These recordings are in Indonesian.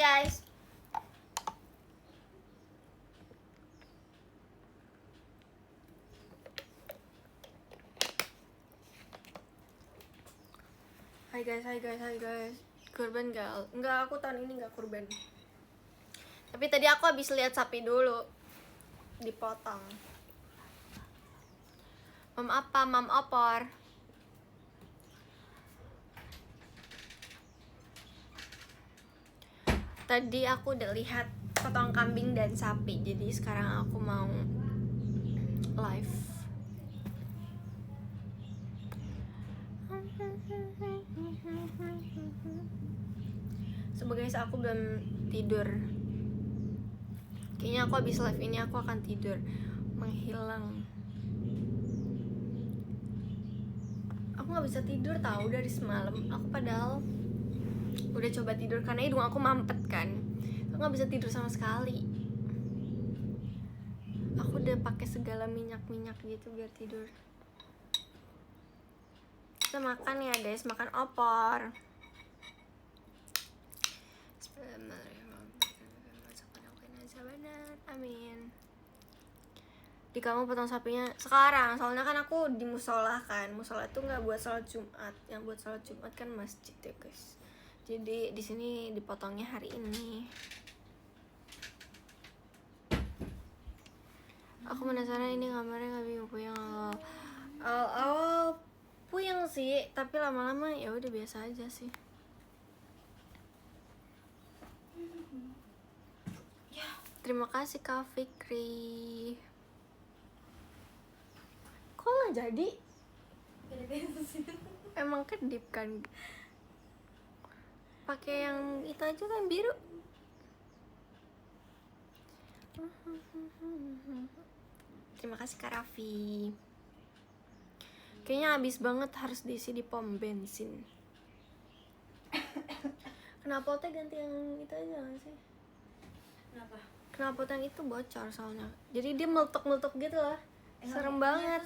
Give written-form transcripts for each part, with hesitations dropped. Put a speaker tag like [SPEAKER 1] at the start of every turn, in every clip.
[SPEAKER 1] guys. Hai guys. Kurban gal? Enggak, aku tahun ini enggak kurban. Tapi tadi aku habis lihat sapi dulu. Dipotong. Mam apa? Mam opor. Tadi aku udah lihat potong kambing dan sapi. Jadi sekarang aku mau live. Sebagai aku belum tidur. Kayaknya aku habis live ini aku akan tidur, menghilang. Aku nggak bisa tidur tahu dari semalam. Aku padahal udah coba tidur karena hidung aku mampet kan. Aku nggak bisa tidur sama sekali. Aku udah pakai segala minyak gitu biar tidur. Kita makan ya guys, makan opor. Amin. Di kamu potong sapinya sekarang, soalnya kan aku di musola kan. Musola tuh nggak buat sholat Jumat, yang buat sholat Jumat kan masjid ya guys. Jadi di sini dipotongnya hari ini. Aku penasaran ini kamarnya nggak bingung puyeng awal puyeng sih, tapi lama-lama ya udah biasa aja sih. Terima kasih Kak Fikri. Kok nggak jadi? Emang kedip kan? Pakai yang itu aja kan biru. Terima kasih Kak Raffi. Kayaknya habis banget, harus diisi di pom bensin. Kenapa teh ganti yang itu aja gak sih?
[SPEAKER 2] Kenapa?
[SPEAKER 1] Kenapa yang itu bocor soalnya. Jadi dia meletuk-meletuk gitu lah. Serem banget.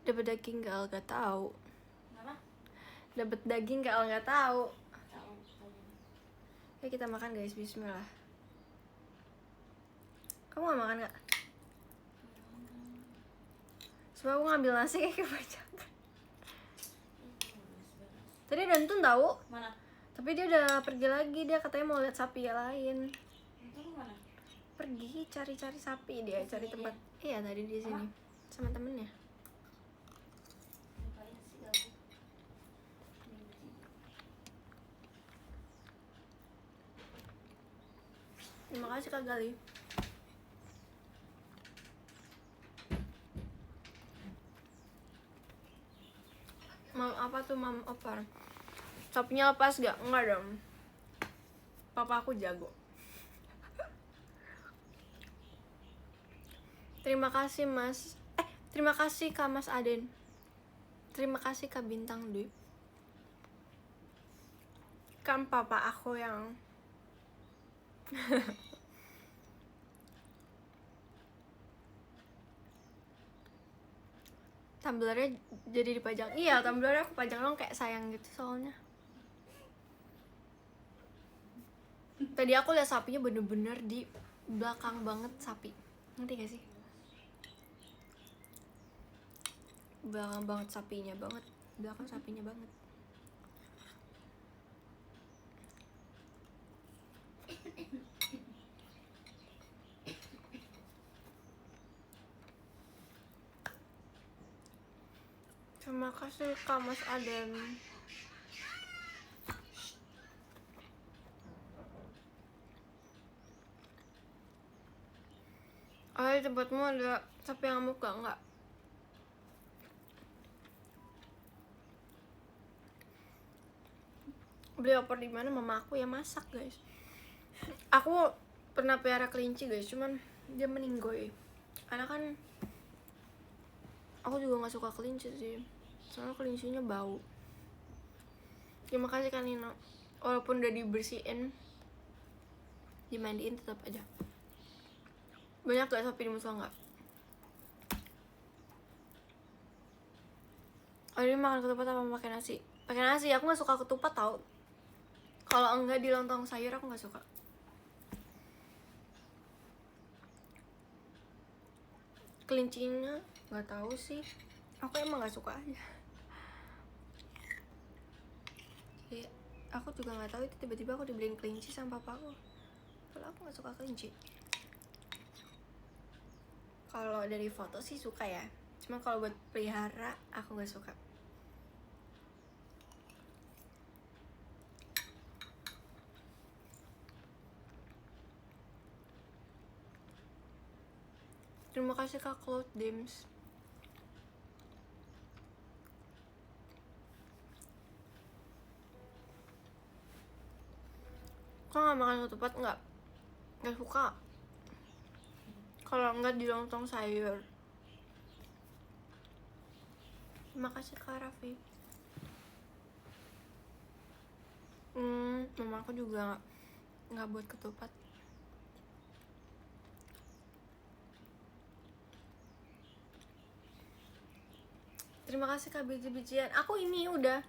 [SPEAKER 1] Dapat daging gak tahu.
[SPEAKER 2] Kenapa?
[SPEAKER 1] Dapat daging gak tahu.
[SPEAKER 2] Tahu.
[SPEAKER 1] Oke, kita makan guys, bismillah. Kamu gak makan gak? Sebab aku ngambil nasi kayak kebanyakan. Tadi Dantun tahu?
[SPEAKER 2] Mana?
[SPEAKER 1] Tapi dia udah pergi lagi, dia katanya mau lihat sapi yang lain.
[SPEAKER 2] Itu mana?
[SPEAKER 1] Pergi cari-cari sapi dia, cari tempat. Iya, tadi di sini sama temennya. Terima kasih Kak Gali. Mam apa tuh mam opor? Sapinya lepas gak? Enggak dong. Papa aku jago. Terima kasih Mas. Terima kasih Kak Mas Aden. Terima kasih Kak Bintang Dwi. Kan papa aku yang tumblernya jadi dipajang. Iya, tumblernya aku pajang dong kayak sayang gitu soalnya. Tadi aku lihat sapinya bener-bener di belakang banget sapi. Ngerti gak sih? Belakang banget sapinya banget. Belakang sapinya banget. Terima kasih Kak Mas Aden. Di tempatmu ada sapi yang ngamuk gak? Enggak. Beli opor di mana? Mama aku yang masak guys. Aku pernah pelihara kelinci guys, cuman dia meninggoy. Karena kan aku juga nggak suka kelinci sih, soalnya kelincinya bau. Terima kasih kan Nino. Walaupun udah dibersihin, dimandiin tetap aja. Banyak gak sapi di musola nggak? Ini makan ketupat apa pakai nasi? pakai nasi. Aku nggak suka ketupat tau. Kalau enggak di lontong sayur aku nggak suka. Kelincinya nggak tahu sih, aku emang nggak suka aja. Jadi aku juga nggak tahu, itu tiba-tiba aku dibeliin kelinci sama papaku. Kalau aku nggak suka kelinci. Kalau dari foto sih suka ya, cuma kalau buat pelihara aku nggak suka. Terima kasih Kak Cloud Dims. Kok nggak makan ketupat? Nggak suka. Kalau nggak di lontong sayur. Terima kasih Kak Raffi. Mama aku juga nggak buat ketupat. Terima kasih Kak biji-bijian. Aku ini udah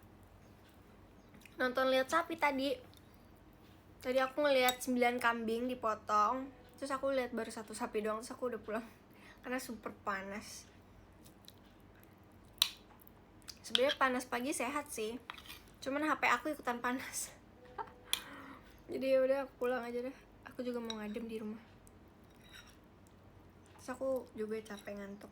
[SPEAKER 1] nonton lihat sapi tadi. Tadi aku ngeliat 9 kambing dipotong. Terus aku lihat baru 1 sapi doang. Terus aku udah pulang karena super panas. Sebenarnya panas pagi sehat sih, cuman HP aku ikutan panas. Jadi ya udah aku pulang aja deh. Aku juga mau ngadem di rumah. Terus aku juga capek ngantuk.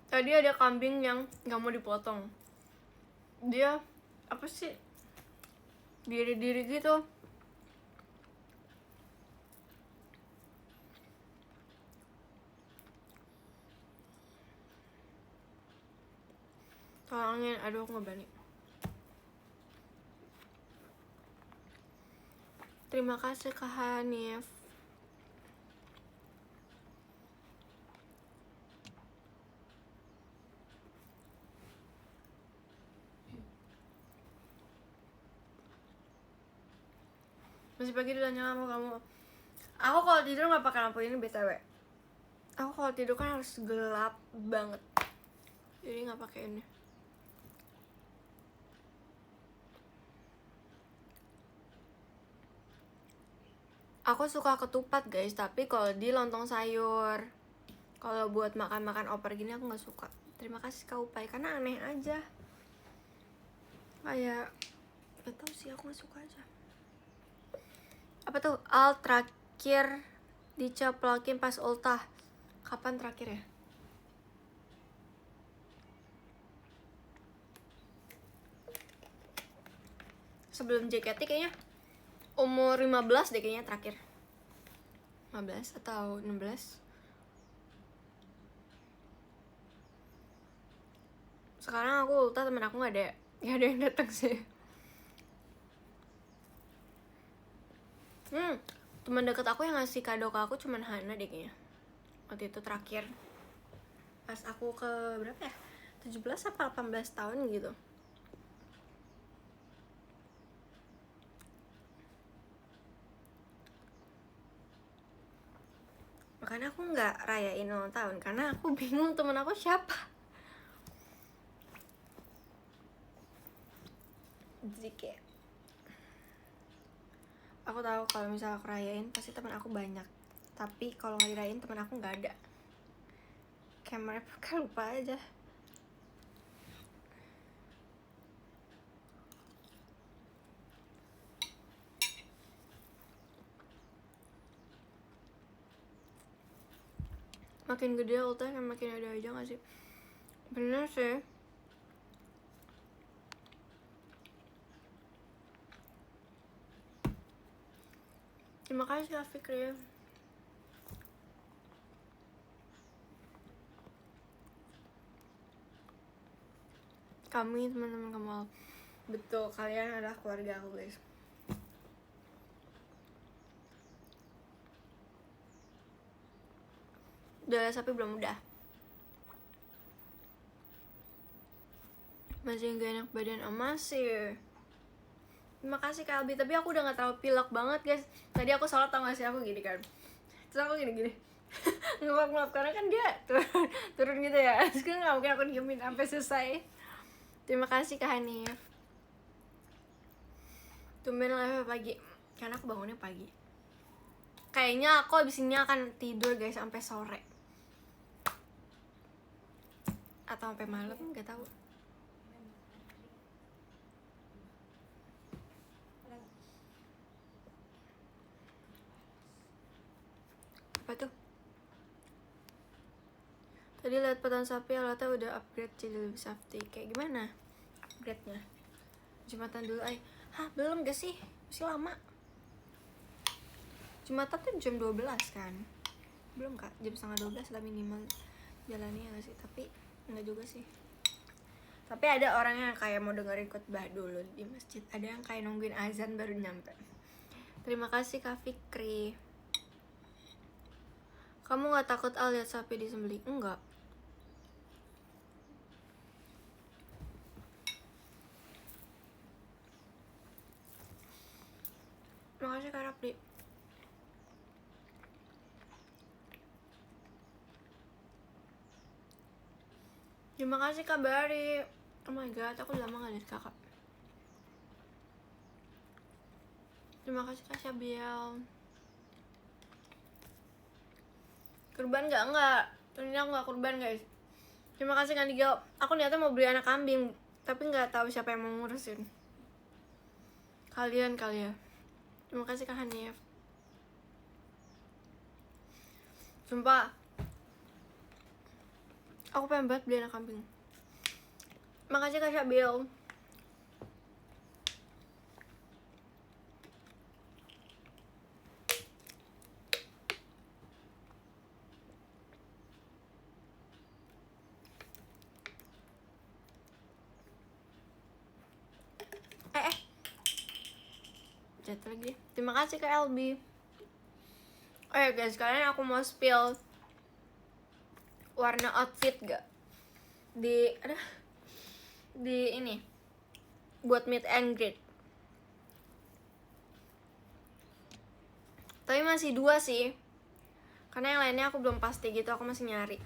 [SPEAKER 1] Tadi ada kambing yang nggak mau dipotong. Dia apa sih? Diri-diri gitu. Tolongin, aduh aku nggak berani. Terima kasih Kak Hanif. Masih pagi udah nyala kamu. Aku kalau tidur nggak pakai lampu ini BTW. Aku kalau tidur kan harus gelap banget. Jadi nggak pakai ini. Aku suka ketupat guys, tapi kalau di lontong sayur. Kalau buat makan-makan oper gini aku nggak suka. Terima kasih Kak Upai, karena aneh aja. Kayak gak tau sih, aku nggak suka aja. Apa tuh? Al terakhir dicaplokin pas ultah. Kapan terakhir ya? Sebelum JKT kayaknya. Umur 15 deh kayaknya terakhir. 15 atau 16. Sekarang aku ultah, temen aku gak ada yang datang sih. Teman deket aku yang ngasih kado ke aku cuman Hana deh kayaknya. Waktu itu terakhir pas aku ke berapa ya? 17 apa 18 tahun gitu. Makanya aku nggak rayain ulang tahun karena aku bingung temen aku siapa. Jadi kayak aku tahu kalau misalnya aku rayain pasti teman aku banyak, tapi kalau nggak dirayain teman aku nggak ada. Kayak mereka lupa aja. Makin gede ultah kan makin ada aja gak sih? Bener sih. Terima kasih Kak Fikri. Kami teman-teman Kamal. Betul, kalian adalah keluarga aku guys. Udah liat sapi belum? Udah. Masih gak enak badan? Oh, masih. Terima kasih Kak Albi, tapi aku udah gak terlalu pilek banget guys. Tadi aku sholat tau gak sih, aku gini kan, terus aku gini-gini ngelap-ngelap karena kan dia turun gitu ya. Terus kan gak mungkin aku diemin sampai selesai. Terima kasih Kak Hanif. Tumben live pagi, karena aku bangunnya pagi. Kayaknya aku abis ini akan tidur guys sampai sore atau sampai malam, nggak tahu. Apa tuh? Tadi lihat petan sapi alatnya udah upgrade jadi lebih safety. Kayak gimana upgrade-nya? Jumatan dulu ay. Hah, belum gak sih? Masih lama. Jumatan tuh jam 12 kan? Belum Kak, jam setengah 12 lah minimal jalannya gak sih? Tapi enggak juga sih. Tapi ada orang yang kayak mau dengerin khotbah dulu di masjid. Ada yang kayak nungguin azan baru nyampe. Terima kasih Kak Fikri. Kamu gak takut Al lihat sapi disembelih? Enggak. Makasih Kak Rapli. Terima kasih Kak Bari. Oh my god, aku udah lama gak lihat kakak. Terima kasih Kak Syabiel. Kurban enggak. Ternyata aku gak kurban guys. Terima kasih Kak Nigel. Aku niatnya mau beli anak kambing, tapi gak tahu siapa yang mau ngurusin. Kalian kali ya. Terima kasih Kak Hanif. Sumpah, aku pengen banget beli anak kambing. Makasih Kak Syabil. Jatuh lagi. Terima kasih Kak Elbi. Oh ya guys, kalian aku mau spill warna outfit gak? Di ini buat meet and greet. Tapi masih 2 sih, karena yang lainnya aku belum pasti gitu, aku masih nyari.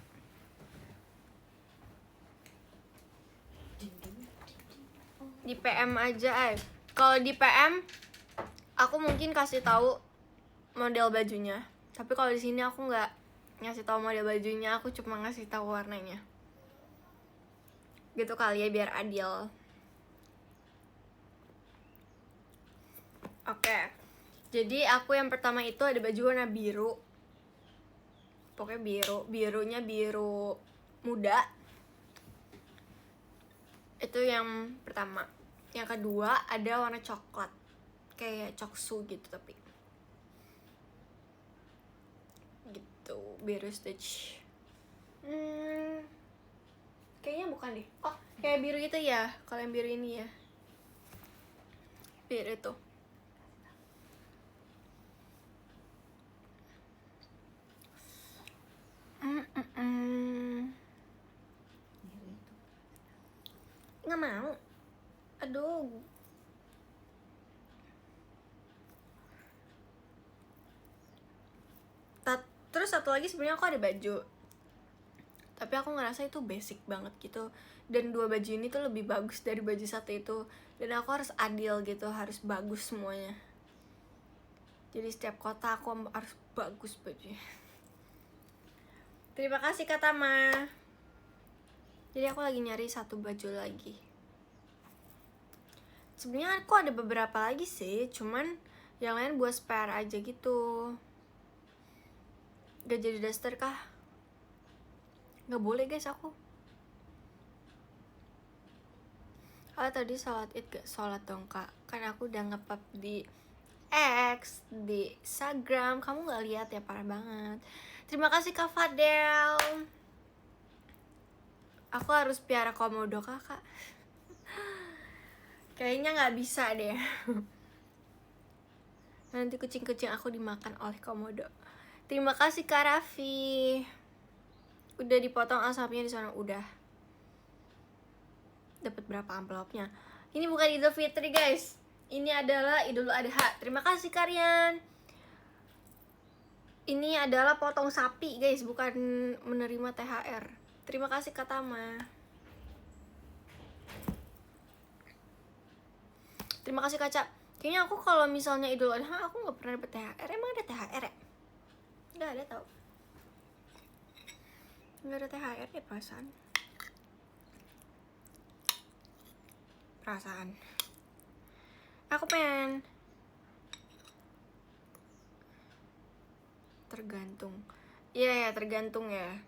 [SPEAKER 1] Di PM aja Kalau di PM aku mungkin kasih tahu model bajunya. Tapi kalau di sini aku nggak ngasih tahu model bajunya, aku cuma ngasih tahu warnanya. Gitu kali ya biar adil. Oke. Jadi aku yang pertama itu ada baju warna biru. Pokoknya birunya biru muda. Itu yang pertama. Yang kedua ada warna coklat, kayak coksu gitu tapi gitu, biru stitch. Kayaknya bukan deh. Oh, kayak biru itu ya. Kalau yang biru ini ya, biru itu. Nggak mau. Aduh. Terus satu lagi sebenarnya aku ada baju, tapi aku ngerasa itu basic banget gitu. Dan 2 baju ini tuh lebih bagus dari baju satu itu. Dan aku harus adil gitu, harus bagus semuanya. Jadi setiap kota aku harus bagus bajunya. Terima kasih Kak Tama. Jadi aku lagi nyari satu baju lagi. Sebenarnya aku ada beberapa lagi sih, cuman yang lain buat spare aja gitu. Gak jadi daster kah? Gak boleh guys aku. Tadi sholat id gak? Sholat dong kak. Kan aku udah nge-pub di X, di Instagram. Kamu gak lihat ya, parah banget. Terima kasih Kak Fadel. Aku harus piara komodo kakak. Kayaknya gak bisa deh. Nanti kucing-kucing aku dimakan oleh komodo. Terima kasih Kak Raffi. Udah dipotong asapnya di sana, udah. Dapat berapa amplopnya? Ini bukan Idul Fitri guys. Ini adalah Idul Adha. Terima kasih kalian. Ini adalah potong sapi guys, bukan menerima THR. Terima kasih Kak Tama. Terima kasih Kaca. Kayaknya aku kalau misalnya Idul Adha aku nggak pernah dapet THR. Emang ada THR ya? Nggak ada tau. Nggak ada THR ya perasaan. Aku pengen tergantung. Iya ya, tergantung ya.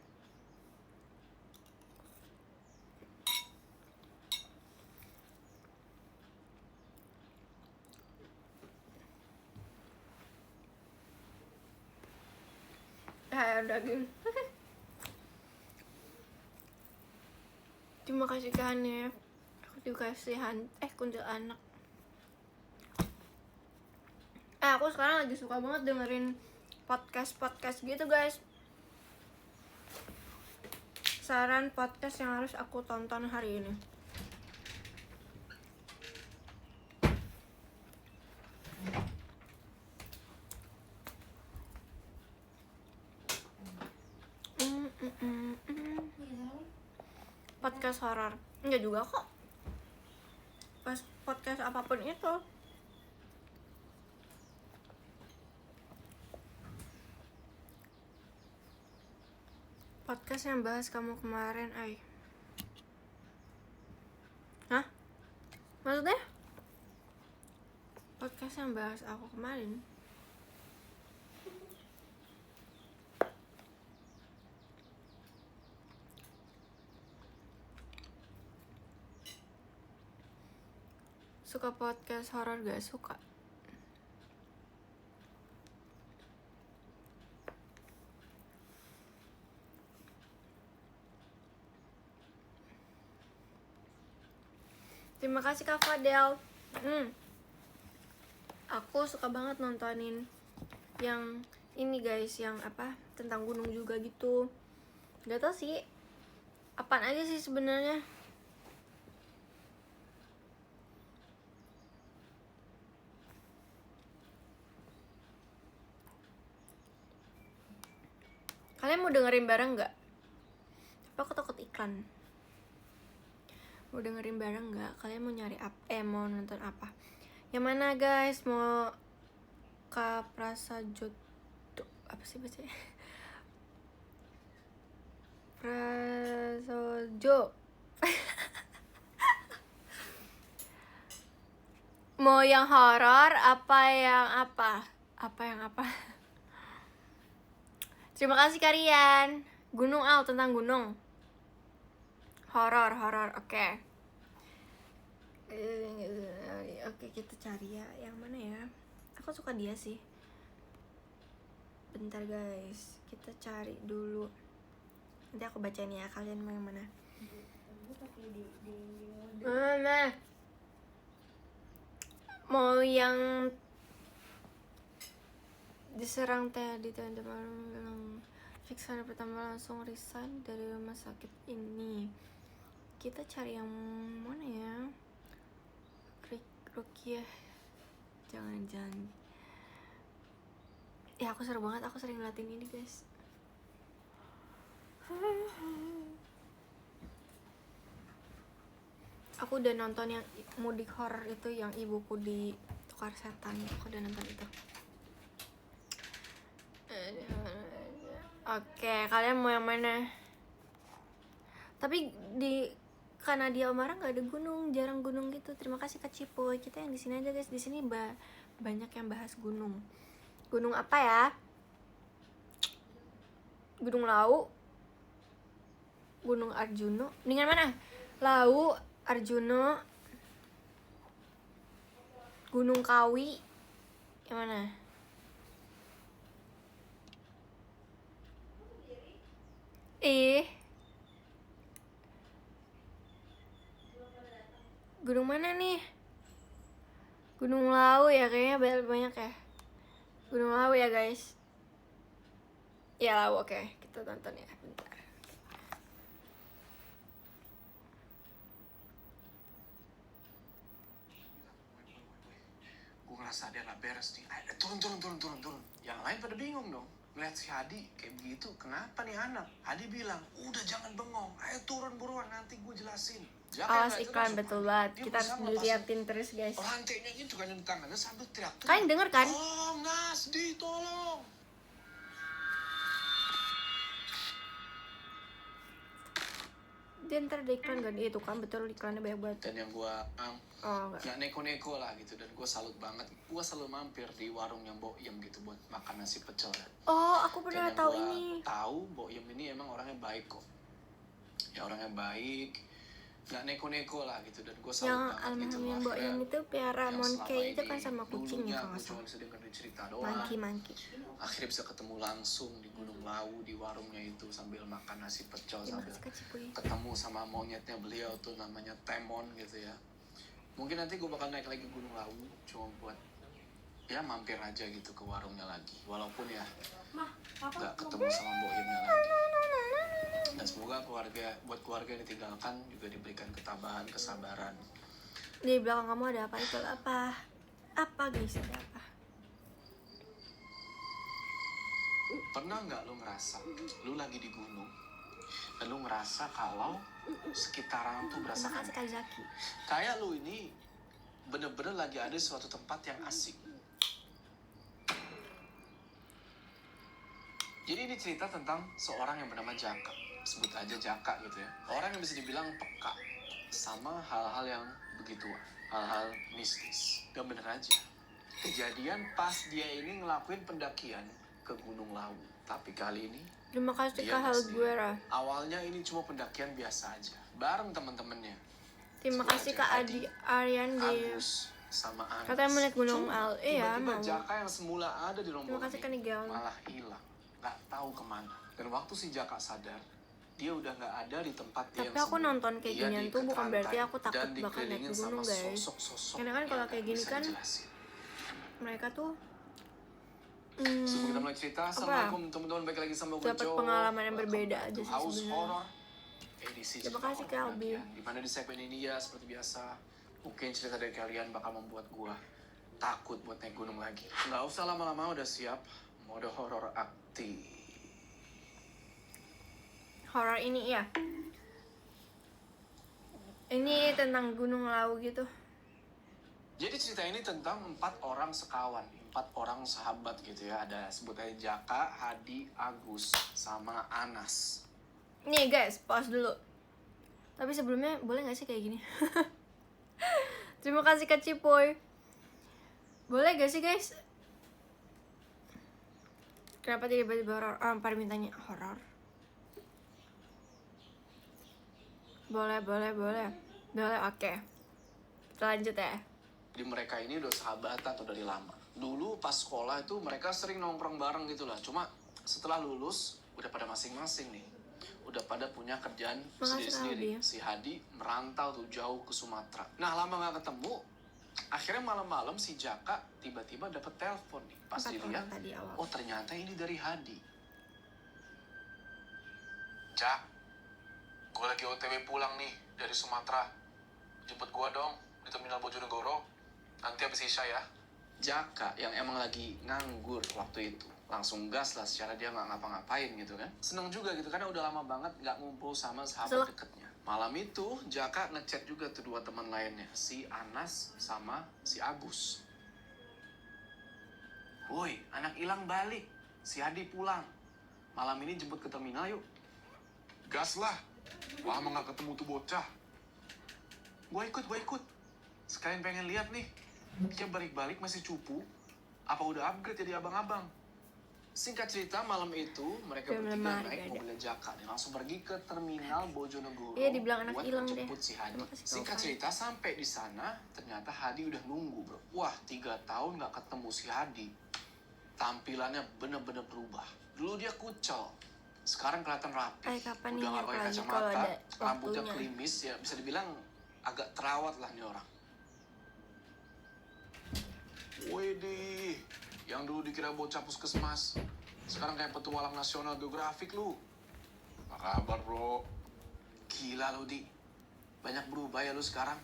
[SPEAKER 1] Daging. Terima kasih Kak Hanif. Aku dikasih kuntilanak. Aku sekarang lagi suka banget dengerin podcast gitu guys. Saran podcast yang harus aku tonton hari ini. Podcast horor. Enggak juga kok. Podcast apapun itu. Podcast yang bahas kamu kemarin, Hah? Maksudnya? Podcast yang bahas aku kemarin. Suka podcast horor gak suka? Terima kasih Kak Fadel. Aku suka banget nontonin yang ini guys, yang apa tentang gunung juga gitu. Gak tau sih apaan aja sih sebenarnya. Kalian mau dengerin bareng nggak? Tapi aku takut iklan. Mau dengerin bareng nggak? Kalian mau nyari mau nonton apa? Yang mana guys? Mau Prasajoto apa sih bacanya? Prasojo. Mau yang horor apa yang apa? Terima kasih kalian. Gunung tentang gunung. Horor, oke. Oke, kita cari ya. Yang mana ya? Aku suka dia sih. Bentar guys, kita cari dulu. Nanti aku bacain ya, kalian mau yang mana? Mana? Mau yang diserang di tenda malam, fix hari pertama langsung resign dari rumah sakit ini. Kita cari yang mana ya? Rukiah. Jangan. Ya aku seru banget, aku sering ngeliatin ini guys. Aku udah nonton yang mudik horror itu, yang ibuku ditukar setan. Aku udah nonton itu. Oke, kalian mau yang mana? Tapi di Kanadia Omara nggak ada gunung, jarang gunung gitu. Terima kasih Kak Cipoy. Kita yang di sini aja guys. Di sini banyak yang bahas gunung. Gunung apa ya? Gunung Lau, Gunung Arjuno. Dengan mana? Lau, Arjuno, Gunung Kawi. Yang mana? Gunung mana nih? Gunung Lau ya, kayaknya banyak ya. Gunung Lau ya guys. Ya Lau, oke. Kita tonton ya, bentar.
[SPEAKER 3] ngerasa dia nggak beres nih. Ayo, turun. Yang lain pada bingung dong. Ngeliat si Hadi kayak begitu, kenapa nih anak? Hadi bilang, udah jangan bengong, ayo turun buruan, nanti gue jelasin.
[SPEAKER 1] Awas iklan betul banget. Kita harus diliatin terus guys.
[SPEAKER 3] Rantainya gitu kan di tangannya sambil teriak-teriak.
[SPEAKER 1] Kalian denger kan?
[SPEAKER 3] Tolong Nasdi, tolong.
[SPEAKER 1] Dia ntar ada iklan gak? Itu kan betul iklannya banyak banget.
[SPEAKER 3] Dan yang gue
[SPEAKER 1] enggak.
[SPEAKER 3] nggak neko-neko lah gitu, dan gue salut banget. Gue selalu mampir di warung yang Boyem gitu buat makan nasi pecel.
[SPEAKER 1] Oh, aku pernah
[SPEAKER 3] Dan yang
[SPEAKER 1] tahu
[SPEAKER 3] gua
[SPEAKER 1] ini.
[SPEAKER 3] Tahu Boyem ini emang orangnya baik kok. Ya orangnya baik, nggak neko-neko lah gitu, dan gue salut
[SPEAKER 1] Yang
[SPEAKER 3] banget gitu.
[SPEAKER 1] almarhum yang Boyem itu piara
[SPEAKER 3] yang
[SPEAKER 1] monkey
[SPEAKER 3] selama
[SPEAKER 1] itu kan
[SPEAKER 3] ini
[SPEAKER 1] sama kucingnya
[SPEAKER 3] dulunya
[SPEAKER 1] kalau nggak
[SPEAKER 3] gue cuma
[SPEAKER 1] salah.
[SPEAKER 3] bisa dengerin cerita doang.
[SPEAKER 1] Monkey.
[SPEAKER 3] Akhirnya bisa ketemu langsung di Gunung Lawu, di warungnya itu, sambil makan nasi pecel,
[SPEAKER 1] Terima
[SPEAKER 3] sambil
[SPEAKER 1] kasih Kak Cipuy.
[SPEAKER 3] ketemu sama monyetnya beliau tuh, namanya Temon gitu ya. Mungkin nanti gue bakal naik lagi Gunung Lawu cuma buat ya mampir aja gitu ke warungnya lagi, walaupun ya
[SPEAKER 2] Mah, papa
[SPEAKER 3] nggak ketemu sama Boyemnya lagi. Dan semoga keluarga yang ditinggalkan juga diberikan ketabahan, kesabaran.
[SPEAKER 1] Di belakang kamu ada apa? Itu apa? Apa guys, ada apa?
[SPEAKER 3] Pernah nggak lu ngerasa lu lagi di gunung dan lu ngerasa kalau sekitaran tuh berasa
[SPEAKER 1] Terima kasih
[SPEAKER 3] aneh?
[SPEAKER 1] Kak Zaki.
[SPEAKER 3] Kayak lu ini bener-bener lagi ada di suatu tempat yang asik. Jadi ini cerita tentang seorang yang bernama Jaka. Sebut aja Jaka gitu ya. Orang yang bisa dibilang peka sama hal-hal yang begituan, hal-hal mistis. Gak bener aja. Kejadian pas dia ini ngelakuin pendakian ke Gunung Lawu. Tapi kali ini
[SPEAKER 1] Terima kasih
[SPEAKER 3] dia
[SPEAKER 1] Kak
[SPEAKER 3] nggak
[SPEAKER 1] Halguera.
[SPEAKER 3] sendiri. Awalnya ini cuma pendakian biasa aja, bareng temen-temennya.
[SPEAKER 1] Terima
[SPEAKER 3] Sebut
[SPEAKER 1] kasih
[SPEAKER 3] aja
[SPEAKER 1] Kak
[SPEAKER 3] Hadi,
[SPEAKER 1] Adi Aryan di
[SPEAKER 3] Agus, sama Anas.
[SPEAKER 1] katanya mau naik Gunung
[SPEAKER 3] Cuma,
[SPEAKER 1] Al. Iya,
[SPEAKER 3] tiba-tiba
[SPEAKER 1] mau.
[SPEAKER 3] Jaka yang semula ada di
[SPEAKER 1] Terima
[SPEAKER 3] rombongan
[SPEAKER 1] kasih Kak
[SPEAKER 3] ini
[SPEAKER 1] Nigel.
[SPEAKER 3] malah hilang, nggak tahu kemana. Dan waktu si Jaka sadar, dia udah nggak ada di tempat dia
[SPEAKER 1] Tapi
[SPEAKER 3] yang
[SPEAKER 1] aku
[SPEAKER 3] semula.
[SPEAKER 1] nonton kayak
[SPEAKER 3] Dia
[SPEAKER 1] ginian tuh
[SPEAKER 3] diikat
[SPEAKER 1] bukan berarti
[SPEAKER 3] rantai
[SPEAKER 1] aku takut
[SPEAKER 3] dan
[SPEAKER 1] bakal naik
[SPEAKER 3] dikelilingin
[SPEAKER 1] gunung
[SPEAKER 3] sama
[SPEAKER 1] guys.
[SPEAKER 3] sosok-sosok
[SPEAKER 1] Karena kan
[SPEAKER 3] yang
[SPEAKER 1] kalau
[SPEAKER 3] nggak
[SPEAKER 1] kayak gini
[SPEAKER 3] bisa
[SPEAKER 1] kan
[SPEAKER 3] dijelasin.
[SPEAKER 1] mereka tuh
[SPEAKER 3] Sebelum kita mulai cerita, assalamualaikum teman-teman, balik lagi sama gue
[SPEAKER 1] dapat
[SPEAKER 3] Joe.
[SPEAKER 1] pengalaman yang
[SPEAKER 3] Welcome
[SPEAKER 1] berbeda
[SPEAKER 3] back
[SPEAKER 1] aja
[SPEAKER 3] to
[SPEAKER 1] sih
[SPEAKER 3] House
[SPEAKER 1] sebenarnya.
[SPEAKER 3] Horror edisi
[SPEAKER 1] Terima kasih,
[SPEAKER 3] Cerita Horor
[SPEAKER 1] Kelby.
[SPEAKER 3] Pendakian. Dimana di segmen ini ya seperti biasa, mungkin cerita dari kalian bakal membuat gue takut buat naik gunung lagi. Nggak usah lama-lama, udah siap mode horor aktif.
[SPEAKER 1] Horor ini ya. Ini tentang Gunung Lawu gitu.
[SPEAKER 3] Jadi cerita ini tentang 4 orang sekawan, 4 orang sahabat gitu ya. Ada sebut aja Jaka, Hadi, Agus, sama Anas.
[SPEAKER 1] Nih guys, pause dulu. Tapi sebelumnya boleh gak sih kayak gini? Terima kasih Kak Cipoy. Boleh gak sih guys? Kenapa tiba-tiba horor? Orang pada mintanya horor. Boleh, oke. Kita lanjut ya.
[SPEAKER 3] Di mereka ini udah sahabatan atau dari lama. Dulu pas sekolah itu mereka sering nongkrong bareng gitu lah. Cuma setelah lulus udah pada masing-masing nih. Udah pada punya kerjaan
[SPEAKER 1] Makasih,
[SPEAKER 3] sendiri-sendiri.
[SPEAKER 1] Albi.
[SPEAKER 3] Si Hadi merantau tuh jauh ke Sumatera. Nah lama gak ketemu, akhirnya malam-malam si Jaka tiba-tiba dapet telepon nih. Pas
[SPEAKER 1] 4
[SPEAKER 3] dilihat,
[SPEAKER 1] orang tadi awal.
[SPEAKER 3] oh ternyata ini dari Hadi. Jak, gue lagi OTW pulang nih dari Sumatera. Jemput gue dong di Terminal Bojonegoro. Nanti habis Isya ya. Jaka yang emang lagi nganggur waktu itu langsung gas lah, secara dia nggak ngapa-ngapain gitu kan. Seneng juga gitu karena udah lama banget nggak ngumpul sama sahabat deketnya. Malam itu Jaka ngechat juga tuh 2 teman lainnya, si Anas sama si Agus. Woi, anak hilang balik. Si Hadi pulang. Malam ini jemput ke terminal yuk. Gas lah. Lama nggak ketemu tuh bocah. Gue ikut. Sekalian pengen lihat nih. Dia balik-balik masih cupu. Apa udah upgrade jadi abang-abang? Singkat cerita, malam itu mereka
[SPEAKER 1] Film
[SPEAKER 3] bertiga
[SPEAKER 1] lemari
[SPEAKER 3] naik
[SPEAKER 1] ada.
[SPEAKER 3] mobil Jaka nih, langsung pergi ke terminal Bojonegoro
[SPEAKER 1] Iya, dibilang anak
[SPEAKER 3] buat
[SPEAKER 1] hilang deh.
[SPEAKER 3] menjemput si Hadi.
[SPEAKER 1] Terima kasih,
[SPEAKER 3] Singkat
[SPEAKER 1] Taufan.
[SPEAKER 3] cerita, sampai di sana ternyata Hadi udah nunggu bro. Wah, 3 tahun nggak ketemu si Hadi. Tampilannya bener-bener berubah. Dulu dia kucel, sekarang kelihatan rapi.
[SPEAKER 1] Kapan nih
[SPEAKER 3] Udah nggak
[SPEAKER 1] yang
[SPEAKER 3] pakai
[SPEAKER 1] lagi
[SPEAKER 3] kacamata,
[SPEAKER 1] kalau ada
[SPEAKER 3] rambutnya
[SPEAKER 1] waktunya.
[SPEAKER 3] klimis ya, bisa dibilang agak terawat lah nih orang. Widih, yang dulu dikira bocah puskesmas, sekarang kayak petualang nasional geografik lu. Apa kabar bro? Gila lu Di, banyak berubah ya lu sekarang.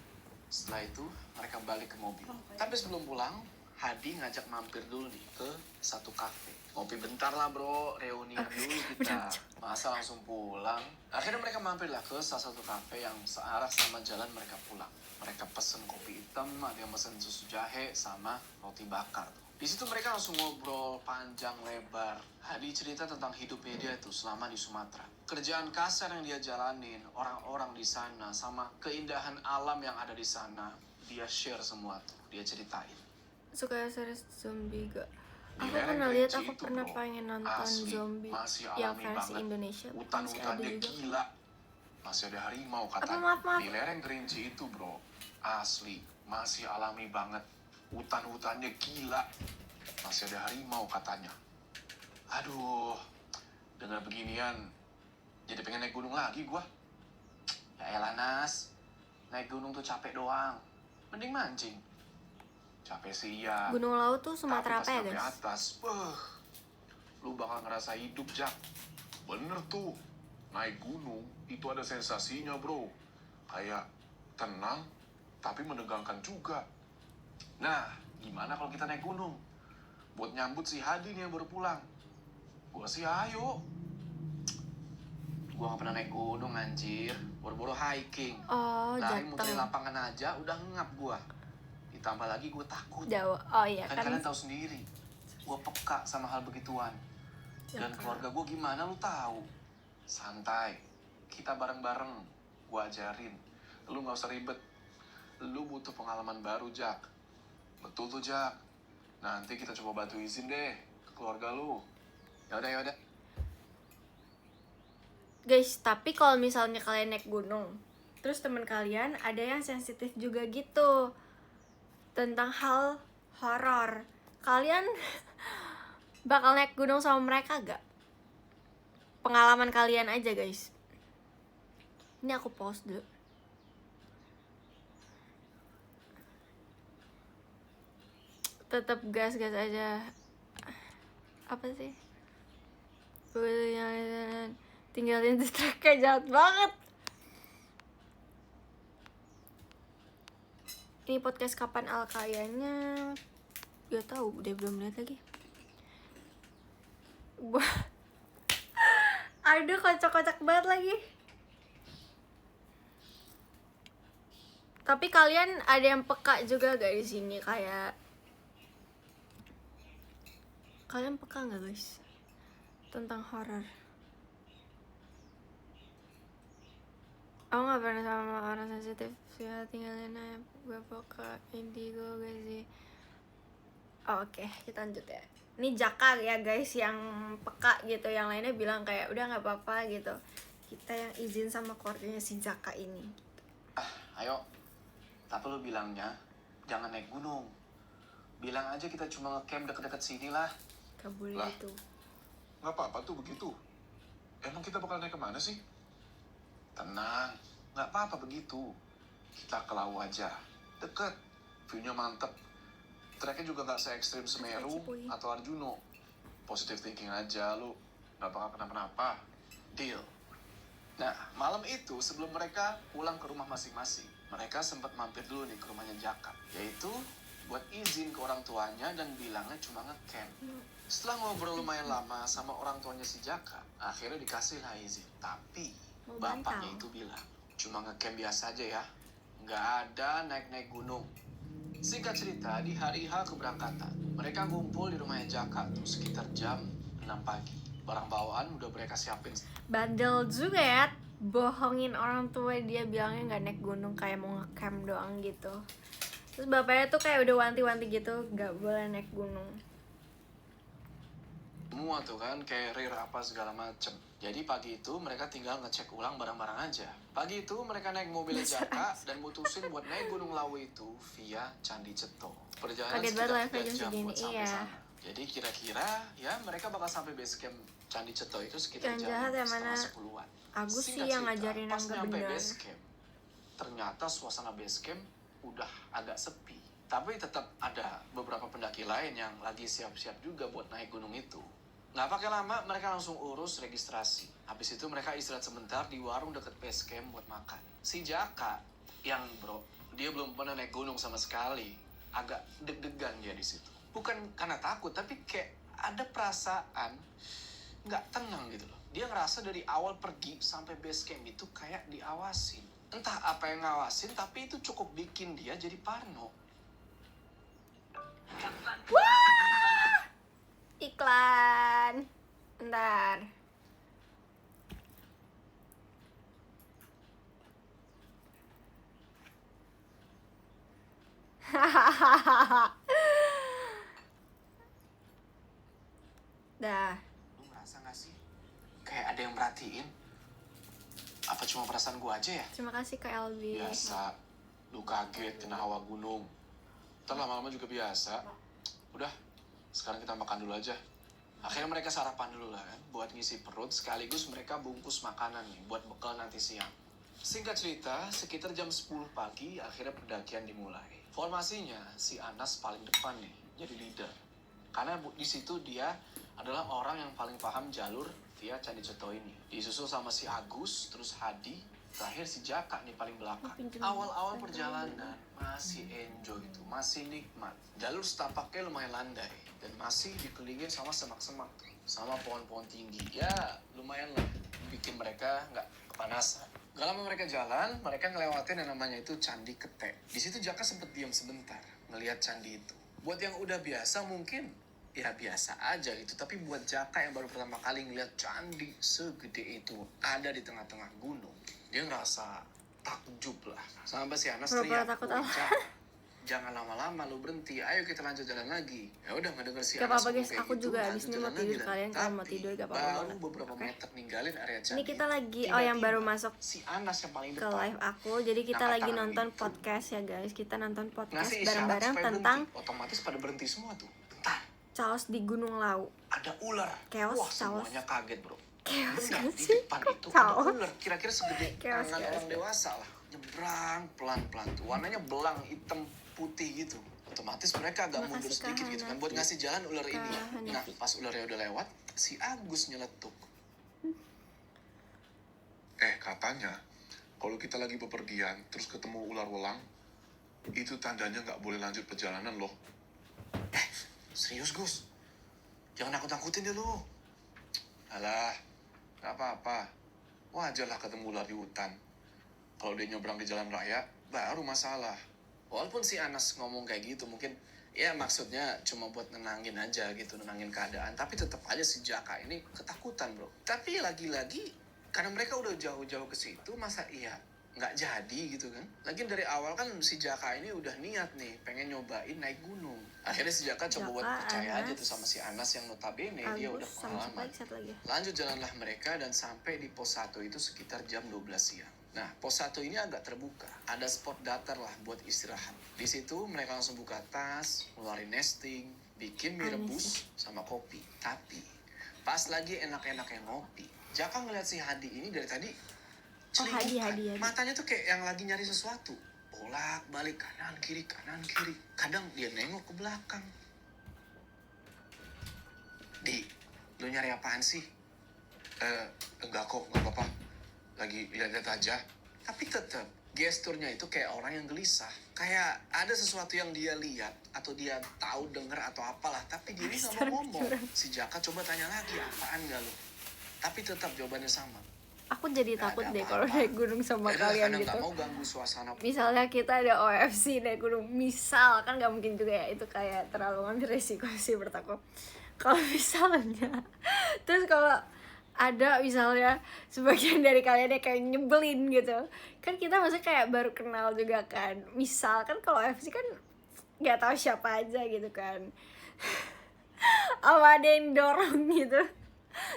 [SPEAKER 3] Setelah itu mereka balik ke mobil. Tapi sebelum pulang, Hadi ngajak mampir dulu nih ke satu kafe. Ngopi bentar lah bro, reunian dulu kita. Masa langsung pulang? Akhirnya mereka mampir lah ke salah satu kafe yang searah sama jalan mereka pulang. Mereka pesen kopi hitam, ada yang pesen susu jahe sama roti bakar. Di situ mereka langsung ngobrol panjang lebar. Hadi cerita tentang hidupnya dia itu selama di Sumatera. Kerjaan kasar yang dia jalanin, orang-orang di sana, sama keindahan alam yang ada di sana. Dia share semua tuh, dia ceritain.
[SPEAKER 1] Suka series zombie gak?
[SPEAKER 3] Di
[SPEAKER 1] Aku
[SPEAKER 3] lereng
[SPEAKER 1] pernah lihat,
[SPEAKER 3] Kerinci
[SPEAKER 1] aku
[SPEAKER 3] itu,
[SPEAKER 1] pernah
[SPEAKER 3] bro,
[SPEAKER 1] pengen nonton
[SPEAKER 3] asli,
[SPEAKER 1] zombie
[SPEAKER 3] masih
[SPEAKER 1] yang
[SPEAKER 3] alami
[SPEAKER 1] versi
[SPEAKER 3] banget.
[SPEAKER 1] Indonesia. Masih ada
[SPEAKER 3] Hutan-hutannya
[SPEAKER 1] juga.
[SPEAKER 3] gila. Masih ada harimau katanya.
[SPEAKER 1] Maaf.
[SPEAKER 3] Di lereng Kerinci itu bro, asli, masih alami banget. Hutan-hutannya gila. Masih ada harimau katanya. Aduh, dengar beginian, jadi pengen naik gunung lagi gua. Ya elah Nas, naik gunung tuh capek doang. Mending mancing. Capek sih iya.
[SPEAKER 1] Gunung Laut tuh Sumatera
[SPEAKER 3] Tapi
[SPEAKER 1] apa
[SPEAKER 3] pas
[SPEAKER 1] ya
[SPEAKER 3] sampai
[SPEAKER 1] guys?
[SPEAKER 3] atas, lu bakal ngerasa hidup, Jak. Bener tuh, naik gunung itu ada sensasinya, bro. Kayak tenang, tapi menegangkan juga. Nah, gimana kalau kita naik gunung? Buat nyambut si Hadi nih yang baru pulang. Gua sih ayo. Gua gak pernah naik gunung, anjir. Boro-boro hiking.
[SPEAKER 1] Oh,
[SPEAKER 3] Lari muterin
[SPEAKER 1] Jateng.
[SPEAKER 3] lapangan aja, udah ngap gua. Ditambah lagi gue takut.
[SPEAKER 1] Jawa. Oh iya
[SPEAKER 3] Kan
[SPEAKER 1] kan.
[SPEAKER 3] kalian tahu sendiri, gue peka sama hal begituan. Dan keluarga gue gimana lu tahu. Santai, kita bareng-bareng, gue ajarin. Lu gak usah ribet. Lu butuh pengalaman baru, Jak. Betul tuh, Jak. Nanti kita coba bantu izin deh ke keluarga lu. Yaudah.
[SPEAKER 1] Guys, tapi kalau misalnya kalian naik gunung, terus teman kalian ada yang sensitif juga gitu tentang hal horor, kalian bakal naik gunung sama mereka gak? Pengalaman kalian aja guys. Ini aku pause dulu. Tetap gas aja. Apa sih? Tinggalin distrack, jahat banget. Ini podcast kapan Alkayanya? Gak tahu, udah belum lihat lagi. Aduh, kocak-kocak banget lagi. Tapi kalian ada yang peka juga gak di sini? Kayak kalian peka nggak guys tentang horor? Aku nggak pernah sama orang sensitif ya, tinggalin aja. Gue peka indigo gak sih? Oh, oke, kita lanjut ya. Ini Jaka ya guys yang peka gitu, yang lainnya bilang kayak udah nggak apa-apa gitu. Kita yang izin sama keluarganya si Jaka ini.
[SPEAKER 3] Ayo. Tapi lu bilangnya jangan naik gunung. Bilang aja kita cuma nge-camp deket-deket sini lah.
[SPEAKER 1] Gak boleh
[SPEAKER 3] Lah.
[SPEAKER 1] itu.
[SPEAKER 4] Nggak apa-apa tuh begitu. Emang kita bakal naik kemana sih?
[SPEAKER 3] Tenang, nggak apa-apa begitu. Kita ke Lawu aja, deket, view-nya mantep. Treknya juga nggak se-ekstrim Semeru
[SPEAKER 1] Cipuy.
[SPEAKER 3] atau Arjuno. Positive thinking aja, lu nggak bakal kenapa-napa. Deal. Nah, malam itu sebelum mereka pulang ke rumah masing-masing, mereka sempat mampir dulu nih ke rumahnya Jaka, yaitu buat izin ke orang tuanya dan bilangnya cuma nge-camp. Setelah ngobrol lumayan lama sama orang tuanya si Jaka, akhirnya dikasih lah izin. Tapi
[SPEAKER 1] Mau
[SPEAKER 3] bapaknya
[SPEAKER 1] bantal.
[SPEAKER 3] itu bilang, cuma nge-camp biasa aja ya, nggak ada naik-naik gunung. Singkat cerita, di hari H keberangkatan, mereka ngumpul di rumahnya Jaka tuh sekitar jam 6 pagi. Barang bawaan udah mereka siapin.
[SPEAKER 1] Bandel juga ya, bohongin orang tua, dia bilangnya nggak naik gunung, kayak mau ngecamp doang gitu. Terus bapaknya tuh kayak udah wanti-wanti gitu, nggak boleh naik gunung.
[SPEAKER 3] Semua tuh kan, carrier apa segala macem. Jadi pagi itu mereka tinggal ngecek ulang barang-barang aja. Pagi itu mereka naik mobil Jaka dan mutusin buat naik Gunung Lawu itu via Candi Ceto. Perjalanan
[SPEAKER 1] Kaget
[SPEAKER 3] sekitar
[SPEAKER 1] banget
[SPEAKER 3] 3
[SPEAKER 1] live-nya
[SPEAKER 3] jam
[SPEAKER 1] segini,
[SPEAKER 3] buat sampai
[SPEAKER 1] iya.
[SPEAKER 3] sana. Jadi kira-kira ya mereka bakal sampai base camp Candi Ceto itu sekitar
[SPEAKER 1] Yang
[SPEAKER 3] jam
[SPEAKER 1] jahat yang mana?
[SPEAKER 3] 9:30-an.
[SPEAKER 1] Agus sih
[SPEAKER 3] Singkat
[SPEAKER 1] yang
[SPEAKER 3] cerita,
[SPEAKER 1] ngajarin
[SPEAKER 3] pas
[SPEAKER 1] yang
[SPEAKER 3] nyampe
[SPEAKER 1] kebenaran.
[SPEAKER 3] base camp, ternyata suasana base camp udah agak sepi. Tapi tetap ada beberapa pendaki lain yang lagi siap-siap juga buat naik gunung itu. Nggak pakai lama, mereka langsung urus registrasi. Habis itu mereka istirahat sebentar di warung deket base camp buat makan. Si Jaka, yang bro, dia belum pernah naik gunung sama sekali. agak deg-degan dia di situ. Bukan karena takut, tapi kayak ada perasaan nggak tenang gitu loh. Dia ngerasa dari awal pergi sampai base camp itu kayak diawasin. Entah apa yang ngawasin, tapi itu cukup bikin dia jadi parno.
[SPEAKER 1] Iklan. Bentar. Dah.
[SPEAKER 3] Lu ngerasa gak sih kayak ada yang merhatiin? Apa cuma perasaan gua aja ya?
[SPEAKER 1] Terima kasih Kak Elvi.
[SPEAKER 3] Biasa, lu kaget kena hawa gunung. Ntar lama-lama juga biasa. Udah, sekarang kita makan dulu aja. Akhirnya mereka sarapan dulu lah kan, buat ngisi perut sekaligus mereka bungkus makanan nih, buat bekal nanti siang. Singkat cerita, sekitar jam 10 pagi akhirnya pendakian dimulai. Formasinya, si Anas paling depan nih, jadi leader. Karena di situ dia adalah orang yang paling paham jalur via Candi Ceto ini. Disusul sama si Agus, terus Hadi, terakhir si Jaka nih paling belakang. Awal-awal perjalanan masih enjoy itu, masih nikmat. Jalur setapaknya lumayan landai dan masih dikelilingin sama semak-semak, sama pohon-pohon tinggi. Ya lumayan lah, bikin mereka nggak kepanasan. Gak lama mereka jalan, mereka ngelewatin yang namanya itu Candi Ketek. Di situ Jaka sempet diam sebentar ngelihat candi itu. Buat yang udah biasa mungkin ya biasa aja gitu, tapi buat Jaka yang baru pertama kali ngeliat candi segede itu ada di tengah-tengah gunung, dia ngerasa takjub lah. Sampai si Anas
[SPEAKER 1] Pura-pura
[SPEAKER 3] teriak,
[SPEAKER 1] takut
[SPEAKER 3] "Woi,
[SPEAKER 1] apa?"
[SPEAKER 3] Jak, jangan lama-lama lu berhenti, ayo kita lanjut jalan lagi." Ya udah nggak denger si
[SPEAKER 1] Gak
[SPEAKER 3] Anas
[SPEAKER 1] apa-apa
[SPEAKER 3] ngomong
[SPEAKER 1] guys,
[SPEAKER 3] kayak
[SPEAKER 1] aku
[SPEAKER 3] gitu,
[SPEAKER 1] juga
[SPEAKER 3] lanjut
[SPEAKER 1] abis ini mau
[SPEAKER 3] jalan
[SPEAKER 1] tidur.
[SPEAKER 3] lagi.
[SPEAKER 1] Kalian kalau mau
[SPEAKER 3] Tapi
[SPEAKER 1] tidur gak apa-apa
[SPEAKER 3] baru
[SPEAKER 1] banget.
[SPEAKER 3] beberapa
[SPEAKER 1] Oke.
[SPEAKER 3] meter ninggalin area candi
[SPEAKER 1] Ini kita
[SPEAKER 3] itu,
[SPEAKER 1] lagi, yang
[SPEAKER 3] tiba-tiba
[SPEAKER 1] baru masuk
[SPEAKER 3] si Anas yang paling
[SPEAKER 1] ke
[SPEAKER 3] depan
[SPEAKER 1] live aku. Jadi kita
[SPEAKER 3] angkat
[SPEAKER 1] lagi
[SPEAKER 3] tangan
[SPEAKER 1] nonton
[SPEAKER 3] itu,
[SPEAKER 1] podcast ya guys. Kita nonton podcast
[SPEAKER 3] ngasih isyarat
[SPEAKER 1] bareng-bareng
[SPEAKER 3] supaya
[SPEAKER 1] tentang
[SPEAKER 3] berhenti. Otomatis pada berhenti semua tuh. Bentar,
[SPEAKER 1] chaos di Gunung Lau.
[SPEAKER 3] ada ular.
[SPEAKER 1] Chaos,
[SPEAKER 3] Wah,
[SPEAKER 1] chaos.
[SPEAKER 3] semuanya kaget bro.
[SPEAKER 1] Chaos
[SPEAKER 3] Benar,
[SPEAKER 1] gak
[SPEAKER 3] di
[SPEAKER 1] sih?
[SPEAKER 3] depan itu ada
[SPEAKER 1] Chaos.
[SPEAKER 3] ular. Kira-kira segede
[SPEAKER 1] Chaos,
[SPEAKER 3] tangan
[SPEAKER 1] chaos.
[SPEAKER 3] orang dewasa lah. Nyebrang pelan-pelan tuh. Warnanya belang, hitam, putih gitu. Otomatis mereka agak
[SPEAKER 1] Terima
[SPEAKER 3] mundur
[SPEAKER 1] kasih,
[SPEAKER 3] sedikit
[SPEAKER 1] Kak
[SPEAKER 3] gitu kan.
[SPEAKER 1] Hanafi.
[SPEAKER 3] Buat ngasih jalan ular
[SPEAKER 1] Kak
[SPEAKER 3] ini. Nah,
[SPEAKER 1] Hanafi.
[SPEAKER 3] pas ularnya udah lewat, si Agus nyeletuk.
[SPEAKER 4] Katanya, kalau kita lagi bepergian, terus ketemu ular welang, itu tandanya nggak boleh lanjut perjalanan loh.
[SPEAKER 3] Serius Gus? Jangan nakut-nakutin deh lu. Alah, gak apa-apa. Wajar lah ketemu ular di hutan. Kalau dia nyebrang di jalan raya, baru masalah. Walaupun si Anas ngomong kayak gitu, mungkin ya maksudnya cuma buat nenangin aja gitu, nenangin keadaan. Tapi tetap aja si Jaka ini ketakutan bro. Tapi lagi-lagi, karena mereka udah jauh-jauh ke situ, masa iya nggak jadi gitu kan? Lagian dari awal kan si Jaka ini udah niat nih, pengen nyobain naik gunung. Akhirnya si Jaka coba buat
[SPEAKER 1] Jaka,
[SPEAKER 3] percaya aja
[SPEAKER 1] Anas,
[SPEAKER 3] tuh sama si Anas yang notabene dia udah
[SPEAKER 1] Agus sama siapa
[SPEAKER 3] pengalaman.
[SPEAKER 1] lagi, satu lagi.
[SPEAKER 3] Lanjut jalanlah mereka dan sampai di pos 1 itu sekitar jam 12 siang. Nah, pos 1 ini agak terbuka. Ada spot datar lah buat istirahat. Di situ mereka langsung buka tas, mulai nesting, bikin mie rebus sama kopi. Tapi pas lagi enak-enaknya ngopi, Jaka ngeliat si Hadi ini dari tadi
[SPEAKER 1] Oh, Hadi,
[SPEAKER 3] celingukan.
[SPEAKER 1] Hadi.
[SPEAKER 3] Matanya tuh kayak yang lagi nyari sesuatu. Bolak-balik kanan kiri. Kadang dia nengok ke belakang. Di, lu nyari apaan sih?
[SPEAKER 4] Enggak kok, nggak apa-apa. Lagi lihat-lihat aja.
[SPEAKER 3] Tapi tetap gesturnya itu kayak orang yang gelisah. Kayak ada sesuatu yang dia lihat atau dia tahu, dengar atau apalah. Tapi dia ini nggak mau ngomong. Si Jaka coba tanya lagi, apaan gak lu? Tapi tetap jawabannya sama.
[SPEAKER 1] Aku jadi
[SPEAKER 3] Nggak
[SPEAKER 1] takut
[SPEAKER 3] ada
[SPEAKER 1] deh
[SPEAKER 3] apa-apa.
[SPEAKER 1] kalau naik gunung sama
[SPEAKER 3] Yaudah,
[SPEAKER 1] kalian
[SPEAKER 3] karena
[SPEAKER 1] gitu.
[SPEAKER 3] nggak mau ganggu suasana.
[SPEAKER 1] Misalnya kita ada OFC naik gunung, misal kan nggak mungkin juga ya, itu kayak terlalu ngambil resiko sih menurut aku. Kalau misalnya, terus kalau ada misalnya sebagian dari kalian yang kayak nyebelin gitu, kan kita maksudnya kayak baru kenal juga kan. Misal kan kalau OFC kan nggak tahu siapa aja gitu kan. Apa ada yang dorong gitu.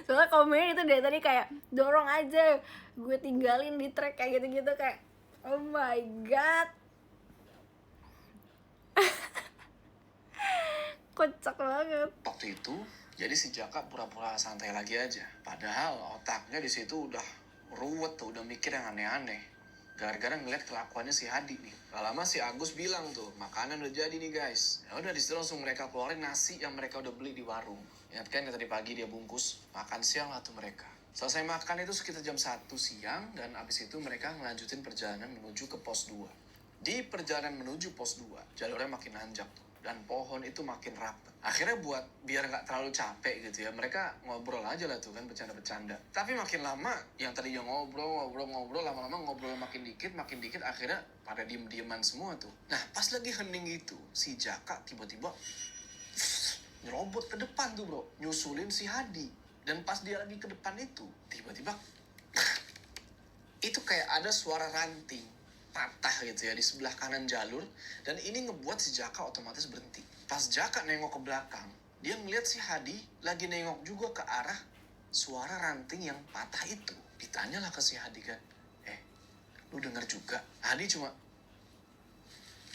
[SPEAKER 1] Soalnya komennya itu dari tadi kayak dorong aja, gue tinggalin di trek kayak gitu-gitu, kayak oh my god. Kocak banget.
[SPEAKER 3] Waktu itu, jadi si Jaka pura-pura santai lagi aja. Padahal otaknya di situ udah ruwet tuh, udah mikir yang aneh-aneh. Gara-gara ngeliat kelakuannya si Hadi nih. Gak lama si Agus bilang tuh, makanan udah jadi nih guys. Ya udah di situ langsung mereka keluarin nasi yang mereka udah beli di warung. Ingat kan yang tadi pagi dia bungkus, makan siang lah tuh mereka. Selesai makan itu sekitar jam 1 siang dan abis itu mereka ngelanjutin perjalanan menuju ke pos 2. Di perjalanan menuju pos 2, jalurnya makin nanjak tuh. Dan pohon itu makin rapat. Akhirnya biar nggak terlalu capek gitu ya, mereka ngobrol aja lah tuh kan, bercanda-bercanda. Tapi makin lama, yang tadinya ngobrol, lama-lama ngobrol makin dikit, akhirnya pada diem-dieman semua tuh. Nah, pas lagi hening itu, si Jaka tiba-tiba nyerobot ke depan tuh bro, nyusulin si Hadi. Dan pas dia lagi ke depan itu, tiba-tiba itu kayak ada suara ranting patah gitu ya di sebelah kanan jalur, dan ini ngebuat si Jaka otomatis berhenti. Pas Jaka nengok ke belakang, dia ngeliat si Hadi lagi nengok juga ke arah suara ranting yang patah itu. Ditanyalah ke si Hadi kan, lu dengar juga? Hadi cuma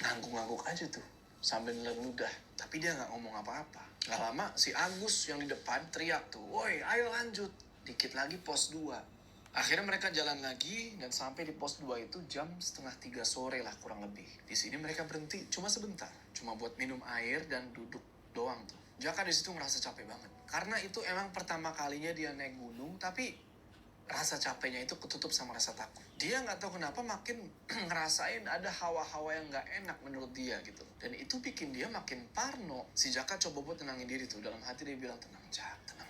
[SPEAKER 3] ngangguk-ngangguk aja tuh sambil nelen ludah, tapi dia nggak ngomong apa-apa. Gak lama si Agus yang di depan teriak tuh, woi ayo lanjut, dikit lagi pos 2. Akhirnya mereka jalan lagi dan sampai di pos 2 itu jam 2:30 sore lah kurang lebih. Di sini mereka berhenti cuma sebentar, cuma buat minum air dan duduk doang tuh. Jaka di situ ngerasa capek banget karena itu emang pertama kalinya dia naik gunung, tapi rasa capeknya itu ketutup sama rasa takut. Dia nggak tahu kenapa makin ngerasain ada hawa-hawa yang nggak enak menurut dia gitu. Dan itu bikin dia makin parno. Si Jaka coba buat tenangin diri tuh. Dalam hati dia bilang, tenang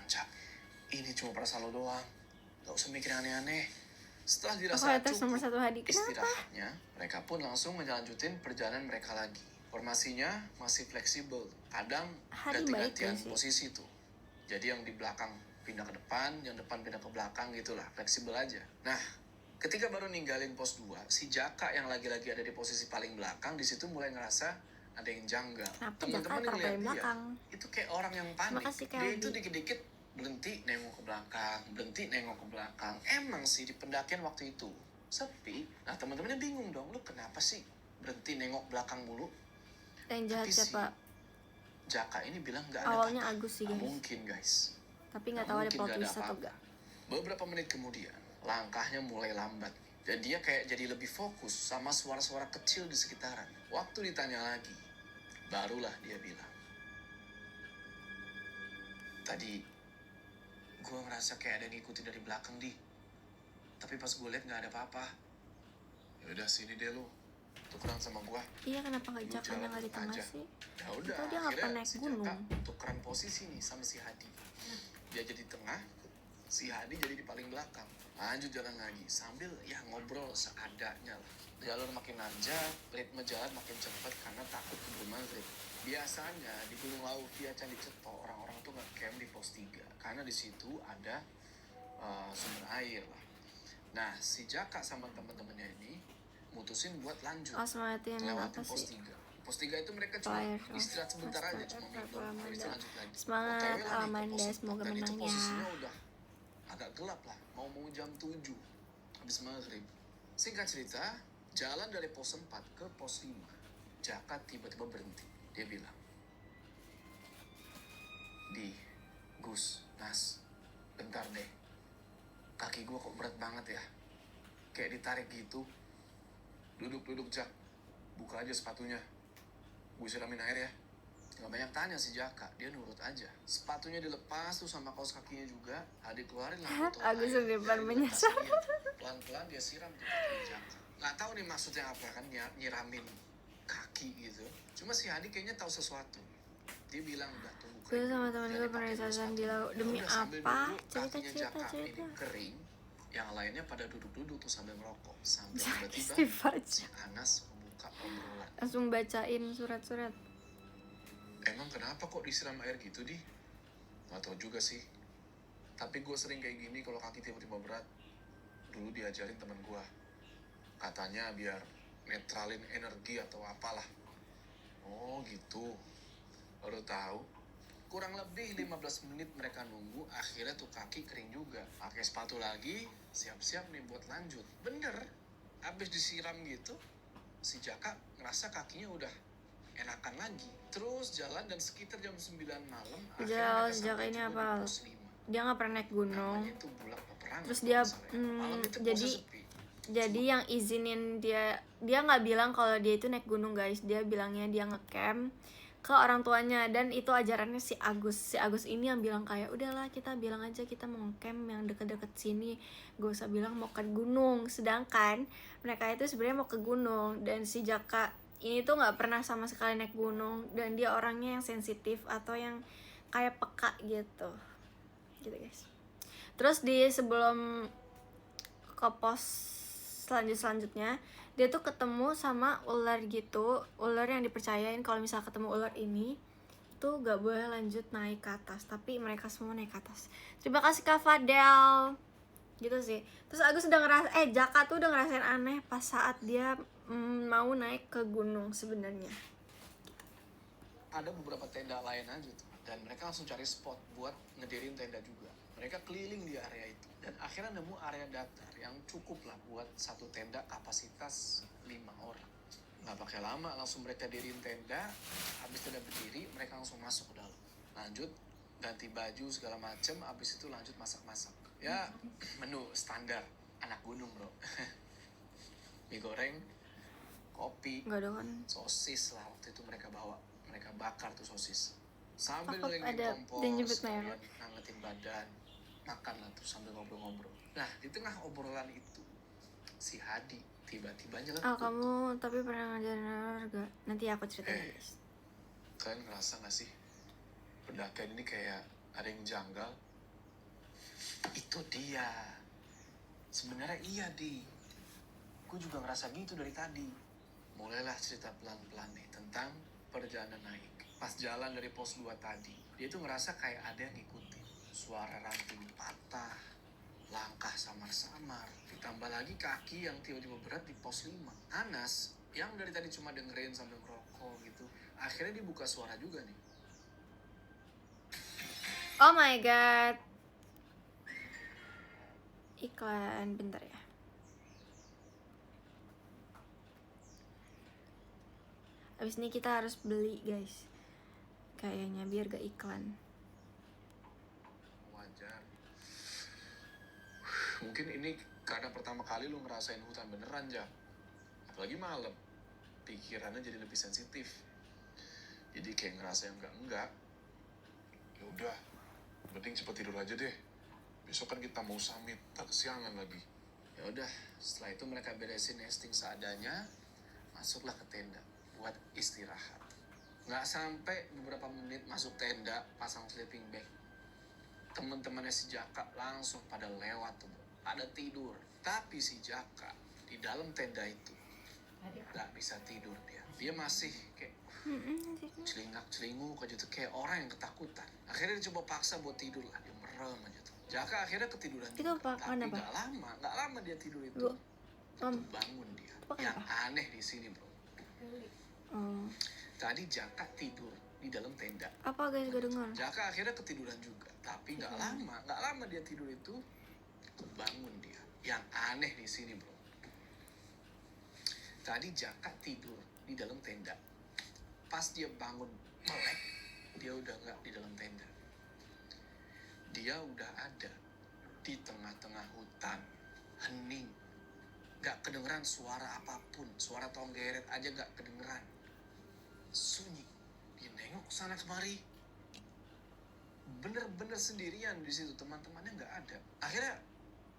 [SPEAKER 3] Jak. Ini cuma perasaan lo doang. Gak usah mikir aneh-aneh. Setelah dirasa
[SPEAKER 1] nomor
[SPEAKER 3] cukup
[SPEAKER 1] 1 Hadi, kenapa?
[SPEAKER 3] istirahatnya, mereka pun langsung melanjutin perjalanan mereka lagi. Formasinya masih fleksibel. Kadang
[SPEAKER 1] Hadi
[SPEAKER 3] ganti-gantian
[SPEAKER 1] baik gak sih?
[SPEAKER 3] posisi tuh. Jadi yang di belakang pindah ke depan, yang depan pindah ke belakang gitulah, fleksibel aja. Nah, ketika baru ninggalin pos 2, si Jaka yang lagi-lagi ada di posisi paling belakang di situ mulai ngerasa ada yang janggal.
[SPEAKER 1] Kenapa
[SPEAKER 3] Teman-teman
[SPEAKER 1] Jaka
[SPEAKER 3] yang lihat
[SPEAKER 1] paling
[SPEAKER 3] dia,
[SPEAKER 1] belakang?
[SPEAKER 3] itu kayak orang yang panik.
[SPEAKER 1] Makasih, Kak
[SPEAKER 3] Dia
[SPEAKER 1] Hadi.
[SPEAKER 3] itu dikit-dikit berhenti nengok ke belakang, Emang sih di pendakian waktu itu sepi. Nah, teman-temannya bingung dong, lu kenapa sih berhenti nengok belakang mulu?
[SPEAKER 1] Yang jahat
[SPEAKER 3] Tapi
[SPEAKER 1] siapa?
[SPEAKER 3] Jaka ini bilang nggak ada
[SPEAKER 1] Awalnya
[SPEAKER 3] apa-apa.
[SPEAKER 1] Agus sih
[SPEAKER 3] Nggak
[SPEAKER 1] guys,
[SPEAKER 3] mungkin guys.
[SPEAKER 1] tapi nggak tahu ada
[SPEAKER 3] Mungkin
[SPEAKER 1] plot
[SPEAKER 3] nggak ada
[SPEAKER 1] twist atau
[SPEAKER 3] apa-apa.
[SPEAKER 1] enggak.
[SPEAKER 3] Beberapa menit kemudian, langkahnya mulai lambat. Dan dia kayak jadi lebih fokus sama suara-suara kecil di sekitaran. Waktu ditanya lagi, barulah dia bilang, tadi gue ngerasa kayak ada yang ngikutin dari belakang di. Tapi pas gue liat nggak ada apa-apa. Yaudah sini deh lu, tukeran sama gue.
[SPEAKER 1] Iya, kenapa nggak
[SPEAKER 3] Lu
[SPEAKER 1] Jaka
[SPEAKER 3] jalan
[SPEAKER 1] yang nggak di tengah
[SPEAKER 3] aja.
[SPEAKER 1] sih?
[SPEAKER 3] Ya udah,
[SPEAKER 1] Itu dia nggak pernah
[SPEAKER 3] akhirnya
[SPEAKER 1] naik
[SPEAKER 3] si
[SPEAKER 1] gunung.
[SPEAKER 3] Jaka tukeran posisi nih sama si Hadi. Dia jadi tengah, si Hadi jadi di paling belakang. Lanjut jalan lagi sambil ya ngobrol seadanya lah. Jalur makin nanjak, ritme jalan makin cepat karena takut keburu maghrib. Biasanya di Gunung Lawu via Candi Ceto orang-orang tuh nge-camp di pos 3 karena di situ ada sumber air lah. Nah, si Jaka sama teman-temannya ini mutusin buat lanjut.
[SPEAKER 1] Oh, semangatin
[SPEAKER 3] Lewatin
[SPEAKER 1] apa
[SPEAKER 3] pos
[SPEAKER 1] sih?
[SPEAKER 3] 3. Pos 3 itu mereka cuma
[SPEAKER 1] Fire,
[SPEAKER 3] istirahat sebentar aja, cuma minum,
[SPEAKER 1] Amanda.
[SPEAKER 3] habis itu lanjut lagi.
[SPEAKER 1] Semangat,
[SPEAKER 3] OTW lagi ke
[SPEAKER 1] Amanda,
[SPEAKER 3] pos 4,
[SPEAKER 1] semoga
[SPEAKER 3] dan itu
[SPEAKER 1] menang ya.
[SPEAKER 3] posisinya udah agak gelap lah, mau jam 7 habis maghrib. Singkat cerita, jalan dari pos 4 ke pos 5, Jaka tiba-tiba berhenti. Dia bilang, di Gus, Nas, bentar deh, kaki gue kok berat banget ya, kayak ditarik gitu. Duduk Jak, buka aja sepatunya, gue siramin air ya. Gak banyak tanya si Jaka, dia nurut aja. Sepatunya dilepas tuh sama kaos kakinya juga. Hadi keluarin lah botol
[SPEAKER 1] Agus
[SPEAKER 3] air
[SPEAKER 1] di depan
[SPEAKER 3] dari
[SPEAKER 1] menyesal.
[SPEAKER 3] tasnya. Pelan-pelan dia siram tuh kaki Jaka. Gak tahu nih maksudnya apa kan, nyiramin kaki gitu. Cuma si Hadi kayaknya tahu sesuatu. Dia bilang udah tunggu
[SPEAKER 1] Gue
[SPEAKER 3] kering.
[SPEAKER 1] sama temen
[SPEAKER 3] Jangan
[SPEAKER 1] gue pernah
[SPEAKER 3] dipakai dulu
[SPEAKER 1] jalan di
[SPEAKER 3] sepatunya.
[SPEAKER 1] laut. Demi
[SPEAKER 3] Udah, sambil
[SPEAKER 1] apa?
[SPEAKER 3] nunggu kakinya Jaka ini
[SPEAKER 1] Cerita.
[SPEAKER 3] kering. Yang lainnya pada duduk-duduk tuh sambil ngerokok. Sampai tiba-tiba
[SPEAKER 1] Istighfar.
[SPEAKER 3] si Anas membuka obrolan.
[SPEAKER 1] Langsung bacain surat-surat.
[SPEAKER 4] Emang kenapa kok disiram air gitu, Di? Gak tau juga sih. Tapi gue sering kayak gini kalau kaki tiba-tiba berat. Dulu diajarin temen gue. Katanya biar netralin energi atau apalah. Oh gitu. Baru tahu.
[SPEAKER 3] Kurang lebih 15 menit mereka nunggu, akhirnya tuh kaki kering juga. Pakai sepatu lagi, siap-siap nih buat lanjut. Bener, abis disiram gitu, si Jaka ngerasa kakinya udah enakan lagi. Terus jalan dan sekitar jam 9 malam,
[SPEAKER 1] Jaka
[SPEAKER 3] sampai
[SPEAKER 1] ini
[SPEAKER 3] juga
[SPEAKER 1] apa?
[SPEAKER 3] di pos 5.
[SPEAKER 1] Dia nggak pernah naik gunung.
[SPEAKER 3] Namanya itu Bulak Peperangan.
[SPEAKER 1] Terus dia,
[SPEAKER 3] kalau nggak salah ya. Malam itu
[SPEAKER 1] jadi
[SPEAKER 3] posnya sepi.
[SPEAKER 1] Jadi yang izinin dia nggak bilang kalau dia itu naik gunung guys. Dia bilangnya dia ngecamp ke orang tuanya. Dan itu ajarannya si Agus ini yang bilang kayak udahlah kita bilang aja kita mau camp yang deket-deket sini, gak usah bilang mau ke gunung. Sedangkan mereka itu sebenarnya mau ke gunung, dan si Jaka ini tuh nggak pernah sama sekali naik gunung, dan dia orangnya yang sensitif atau yang kayak peka gitu guys. Terus di sebelum ke pos selanjutnya dia tuh ketemu sama ular gitu, ular yang dipercayain kalau misal ketemu ular ini tuh gak boleh lanjut naik ke atas, tapi mereka semua naik ke atas. Terima kasih Kak Fadel gitu sih. Terus Agus udah Jaka tuh udah ngerasain aneh pas saat dia mau naik ke gunung sebenarnya.
[SPEAKER 3] Ada beberapa tenda lain aja tuh, dan mereka langsung cari spot buat ngedirin tenda juga. Mereka keliling di area itu dan akhirnya nemu area datar yang cukup lah buat satu tenda kapasitas 5 orang. Nggak pakai lama, langsung mereka diriin tenda. Habis tenda berdiri, mereka langsung masuk ke dalam. Lanjut ganti baju segala macem, habis itu lanjut masak-masak. Ya menu standar anak gunung bro. Mie goreng, kopi,
[SPEAKER 1] Nggak ada kan?
[SPEAKER 3] sosis lah waktu itu mereka bawa. Mereka bakar tuh sosis sambil
[SPEAKER 1] Cakep,
[SPEAKER 3] ngelilingin
[SPEAKER 1] ada
[SPEAKER 3] kompos,
[SPEAKER 1] dan nyebut merek.
[SPEAKER 3] sekalian ngangetin badan, makan lah tuh sambil ngobrol-ngobrol. Nah di tengah obrolan itu si Hadi tiba-tiba nyeletuk.
[SPEAKER 1] Kamu tapi pernah ngajarin olahraga? Nanti aku ceritain guys.
[SPEAKER 4] Kalian ngerasa gak sih pendakian ini kayak ada yang janggal?
[SPEAKER 3] Itu dia. Sebenarnya iya di. Gue juga ngerasa gitu dari tadi. Mulailah cerita pelan-pelan nih tentang perjalanan naik. Pas jalan dari pos 2 tadi, dia tuh ngerasa kayak ada yang ngikutin. Suara ranting patah, langkah samar-samar, ditambah lagi kaki yang tiba-tiba berat di pos 5. Anas, yang dari tadi cuma dengerin sambil ngerokok gitu, akhirnya dibuka suara juga nih.
[SPEAKER 1] Oh my god. Iklan bentar ya. Abis ini kita harus beli guys, kayaknya biar gak iklan.
[SPEAKER 4] Wajar. Mungkin ini karena pertama kali lu ngerasain hutan beneran, Ja. Apalagi malam. Pikirannya jadi lebih sensitif. Jadi kayak ngerasa yang enggak. Ya udah, penting cepet tidur aja deh. Besok kan kita mau summit, tak kesiangan lagi.
[SPEAKER 3] Ya udah, setelah itu mereka beresin nesting seadanya, masuklah ke tenda buat istirahat. Nggak sampai beberapa menit masuk tenda, pasang sleeping bag, teman-temannya si Jaka langsung pada lewat tuh, pada tidur. Tapi si Jaka di dalam tenda itu nggak bisa tidur dia. Dia masih kayak celingak-celinguk aja tuh, kayak orang yang ketakutan. Akhirnya dia coba paksa buat tidur lah, dia merem aja tuh. Jaka akhirnya ketiduran
[SPEAKER 1] Itu
[SPEAKER 3] juga,
[SPEAKER 1] apa?
[SPEAKER 3] tapi
[SPEAKER 1] Kenapa?
[SPEAKER 3] nggak lama dia tidur itu. Tuh bangun dia.
[SPEAKER 1] Apa
[SPEAKER 3] Yang
[SPEAKER 1] kenapa?
[SPEAKER 3] aneh di sini bro,
[SPEAKER 1] Oh.
[SPEAKER 3] tadi Jaka tidur di dalam tenda.
[SPEAKER 1] Apa guys, gak dengar?
[SPEAKER 3] Jaka akhirnya ketiduran juga, tapi nggak lama dia tidur itu bangun dia. Yang aneh di sini bro, tadi Jaka tidur di dalam tenda. Pas dia bangun melek, dia udah nggak di dalam tenda. Dia udah ada di tengah-tengah hutan, hening, nggak kedengeran suara apapun, suara tonggeret aja nggak kedengeran. Sunyi. Dia nengok sana kemari, bener-bener sendirian di situ, teman-temannya nggak ada. Akhirnya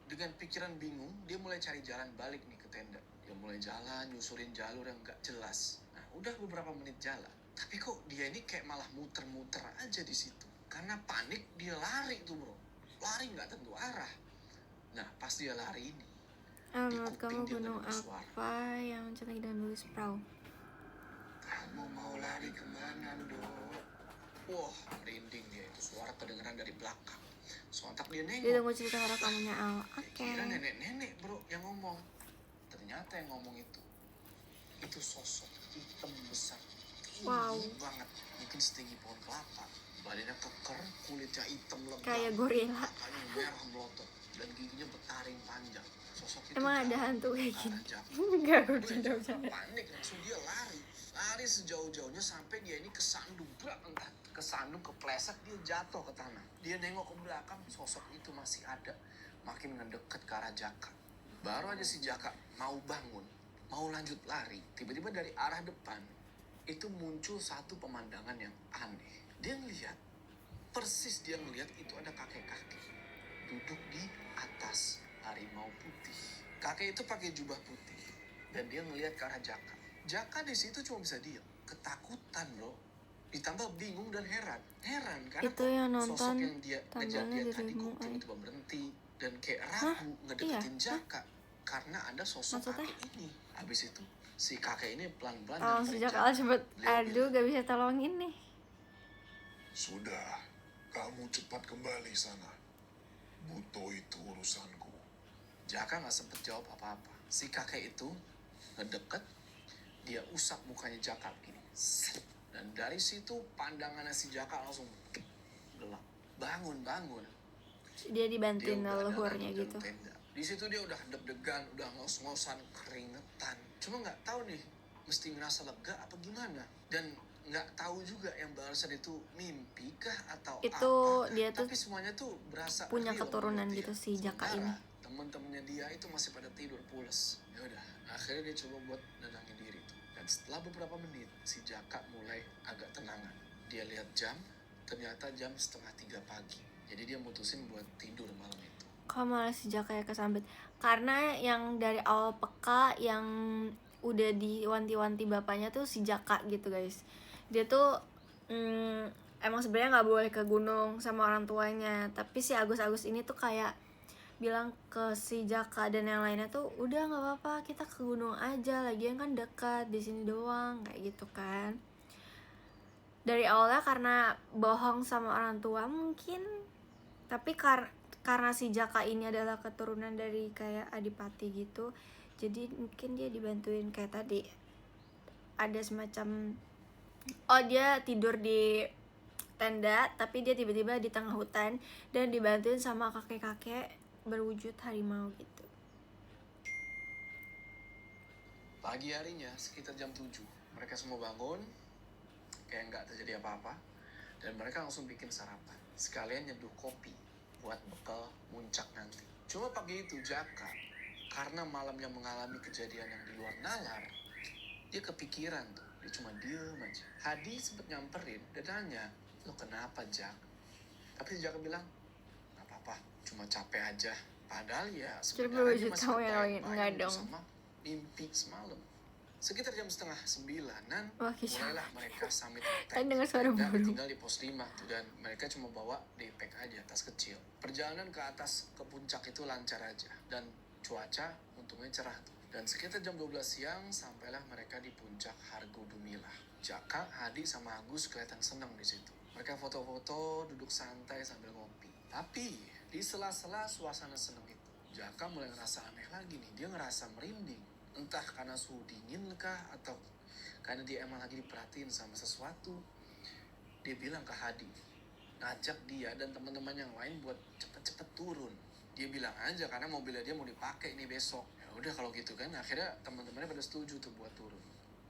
[SPEAKER 3] dengan pikiran bingung, dia mulai cari jalan balik nih ke tenda. Dia mulai jalan, nyusurin jalur yang nggak jelas. Nah, udah beberapa menit jalan, tapi kok dia ini kayak malah muter-muter aja di situ. Karena panik, dia lari tuh bro, lari nggak tentu arah. Nah, pas dia lari ini,
[SPEAKER 1] Menurut kamu
[SPEAKER 3] dia
[SPEAKER 1] gunung
[SPEAKER 3] ngedengar suara.
[SPEAKER 1] apa yang cantik dan bagus perahu?
[SPEAKER 3] Kamu mau lari kemana dok? Wah, merinding dia, itu suara kedengeran dari belakang. Sontak dia
[SPEAKER 1] Dia
[SPEAKER 3] nengok.
[SPEAKER 1] tunggu cerita horor kamunya Al. Oke.
[SPEAKER 3] Kira nenek-nenek bro yang ngomong. Ternyata yang ngomong itu sosok hitam besar, tinggi
[SPEAKER 1] Wow.
[SPEAKER 3] banget, mungkin setinggi pohon kelapa. Badannya keker, kulitnya hitam lebam,
[SPEAKER 1] Kayak gorila.
[SPEAKER 3] matanya merah melotot, dan giginya bertaring panjang. Sosok itu
[SPEAKER 1] Emang ada
[SPEAKER 3] jalan
[SPEAKER 1] hantu kayak
[SPEAKER 3] ke
[SPEAKER 1] gini?
[SPEAKER 3] arah Jaka.
[SPEAKER 1] Enggak, gue
[SPEAKER 3] Dia
[SPEAKER 1] bercanda-bercanda.
[SPEAKER 3] panik, langsung dia lari sejauh-jauhnya sampai dia ini kesandung, entah kesandung, kepleset, dia jatuh ke tanah. Dia nengok ke belakang, sosok itu masih ada, makin ngedeket ke arah Jaka. Baru aja si Jaka mau bangun, mau lanjut lari, tiba-tiba dari arah depan
[SPEAKER 4] itu muncul satu pemandangan yang aneh. Dia ngeliat, persis dia ngeliat itu ada kakek-kakek duduk di atas harimau putih. Kakek itu pakai jubah putih dan dia ngeliat ke arah Jaka. Jaka di situ cuma bisa diam, ketakutan bro. Ditambah bingung dan heran karena
[SPEAKER 1] Itu yang
[SPEAKER 4] sosok
[SPEAKER 1] nonton
[SPEAKER 4] yang dia ngejar
[SPEAKER 1] tampilnya
[SPEAKER 4] dia tadi
[SPEAKER 1] dirimu,
[SPEAKER 4] kok
[SPEAKER 1] ay.
[SPEAKER 4] tiba-tiba berhenti dan kayak ragu ngedeketin
[SPEAKER 1] Iya?
[SPEAKER 4] Jaka karena ada sosok
[SPEAKER 1] Maksudnya?
[SPEAKER 4] kakek ini. Habis itu si kakek ini pelan-pelan
[SPEAKER 1] Tolong
[SPEAKER 4] nyamperin
[SPEAKER 1] sejak
[SPEAKER 4] Jaka.
[SPEAKER 1] awal cepet.
[SPEAKER 4] Beliau
[SPEAKER 1] Aduh,
[SPEAKER 4] bilang,
[SPEAKER 1] gak bisa tolongin nih.
[SPEAKER 5] Sudah, kamu cepat kembali sana. Buto itu urusanku.
[SPEAKER 4] Jaka nggak sempet jawab apa-apa. Si kakek itu ngedeket, dia usap mukanya Jaka begini. Set. Dan dari situ pandangannya si Jaka langsung gelap. Bangun.
[SPEAKER 1] Dia dibantuin
[SPEAKER 4] Dia udah ada
[SPEAKER 1] leluhurnya
[SPEAKER 4] lagi
[SPEAKER 1] gitu.
[SPEAKER 4] dalam tenda. Di situ dia udah deg-degan, udah ngos-ngosan, keringetan. Cuma nggak tahu nih, mesti ngerasa lega apa gimana. Dan nggak tahu juga yang barusan itu mimpi kah atau
[SPEAKER 1] Itu
[SPEAKER 4] apa.
[SPEAKER 1] dia tuh
[SPEAKER 4] Tapi semuanya tuh berasa
[SPEAKER 1] punya
[SPEAKER 4] real
[SPEAKER 1] keturunan
[SPEAKER 4] menurut
[SPEAKER 1] gitu
[SPEAKER 4] dia.
[SPEAKER 1] si Jaka
[SPEAKER 4] Sementara
[SPEAKER 1] ini.
[SPEAKER 4] temen-temennya dia itu masih pada tidur pules. Ya udah, akhirnya dia coba buat nenangin diri tuh. Dan setelah beberapa menit, si Jaka mulai agak tenangan. Dia lihat jam, ternyata jam 2:30 pagi. Jadi dia mutusin buat tidur malam itu.
[SPEAKER 1] Kok malah si Jaka ya kesambet? Karena yang dari awal peka yang udah diwanti-wanti bapaknya tuh si Jaka gitu guys. Dia tuh emang sebenarnya nggak boleh ke gunung sama orang tuanya. Tapi si Agus ini tuh kayak bilang ke si Jaka dan yang lainnya tuh udah nggak apa-apa, kita ke gunung aja, lagian kan dekat di sini doang kayak gitu kan. Dari awalnya karena bohong sama orang tua mungkin, tapi karena si Jaka ini adalah keturunan dari kayak adipati gitu, jadi mungkin dia dibantuin kayak tadi ada semacam dia tidur di tenda tapi dia tiba-tiba di tengah hutan dan dibantuin sama kakek-kakek berwujud harimau gitu.
[SPEAKER 4] Pagi harinya sekitar jam 7, mereka semua bangun kayak nggak terjadi apa-apa dan mereka langsung bikin sarapan sekalian nyeduh kopi buat bekal muncak nanti. Cuma pagi itu Jaka karena malamnya mengalami kejadian yang di luar nalar, dia kepikiran tuh, dia cuma diem aja. Hadi sempet nyamperin dan nanya, lo kenapa Jak? Tapi Jaka bilang, nggak apa-apa, cuma capek aja. Padahal ya sebenarnya
[SPEAKER 1] berwujud
[SPEAKER 4] dia masih
[SPEAKER 1] tahu yang lain. Enggak
[SPEAKER 4] kebayang-bayang
[SPEAKER 1] dong.
[SPEAKER 4] sama mimpi semalam. Sekitar jam 8:30-an,
[SPEAKER 1] Wah, kisah.
[SPEAKER 4] mulailah mereka summit
[SPEAKER 1] Kan dengar suara
[SPEAKER 4] tenda
[SPEAKER 1] burung.
[SPEAKER 4] tinggal di pos 5 tuh, dan mereka cuma bawa daypack aja, tas kecil. Perjalanan ke atas ke puncak itu lancar aja dan cuaca untungnya cerah tuh. Dan sekitar jam 12 siang sampailah mereka di puncak Hargo Dumilah. Jaka, Hadi sama Agus kelihatan senang di situ. Mereka foto-foto, duduk santai sambil ngopi. Tapi di sela-sela suasana senang itu, Jaka mulai ngerasa aneh lagi nih. Dia ngerasa merinding. Entah karena suhu dingin kah atau karena dia emang lagi diperhatiin sama sesuatu. Dia bilang ke Hadi, ngajak dia dan teman-teman yang lain buat cepet-cepet turun. Dia bilang aja karena mobilnya dia mau dipakai nih besok. Ya udah kalau gitu kan, akhirnya teman-temannya pada setuju tuh buat turun.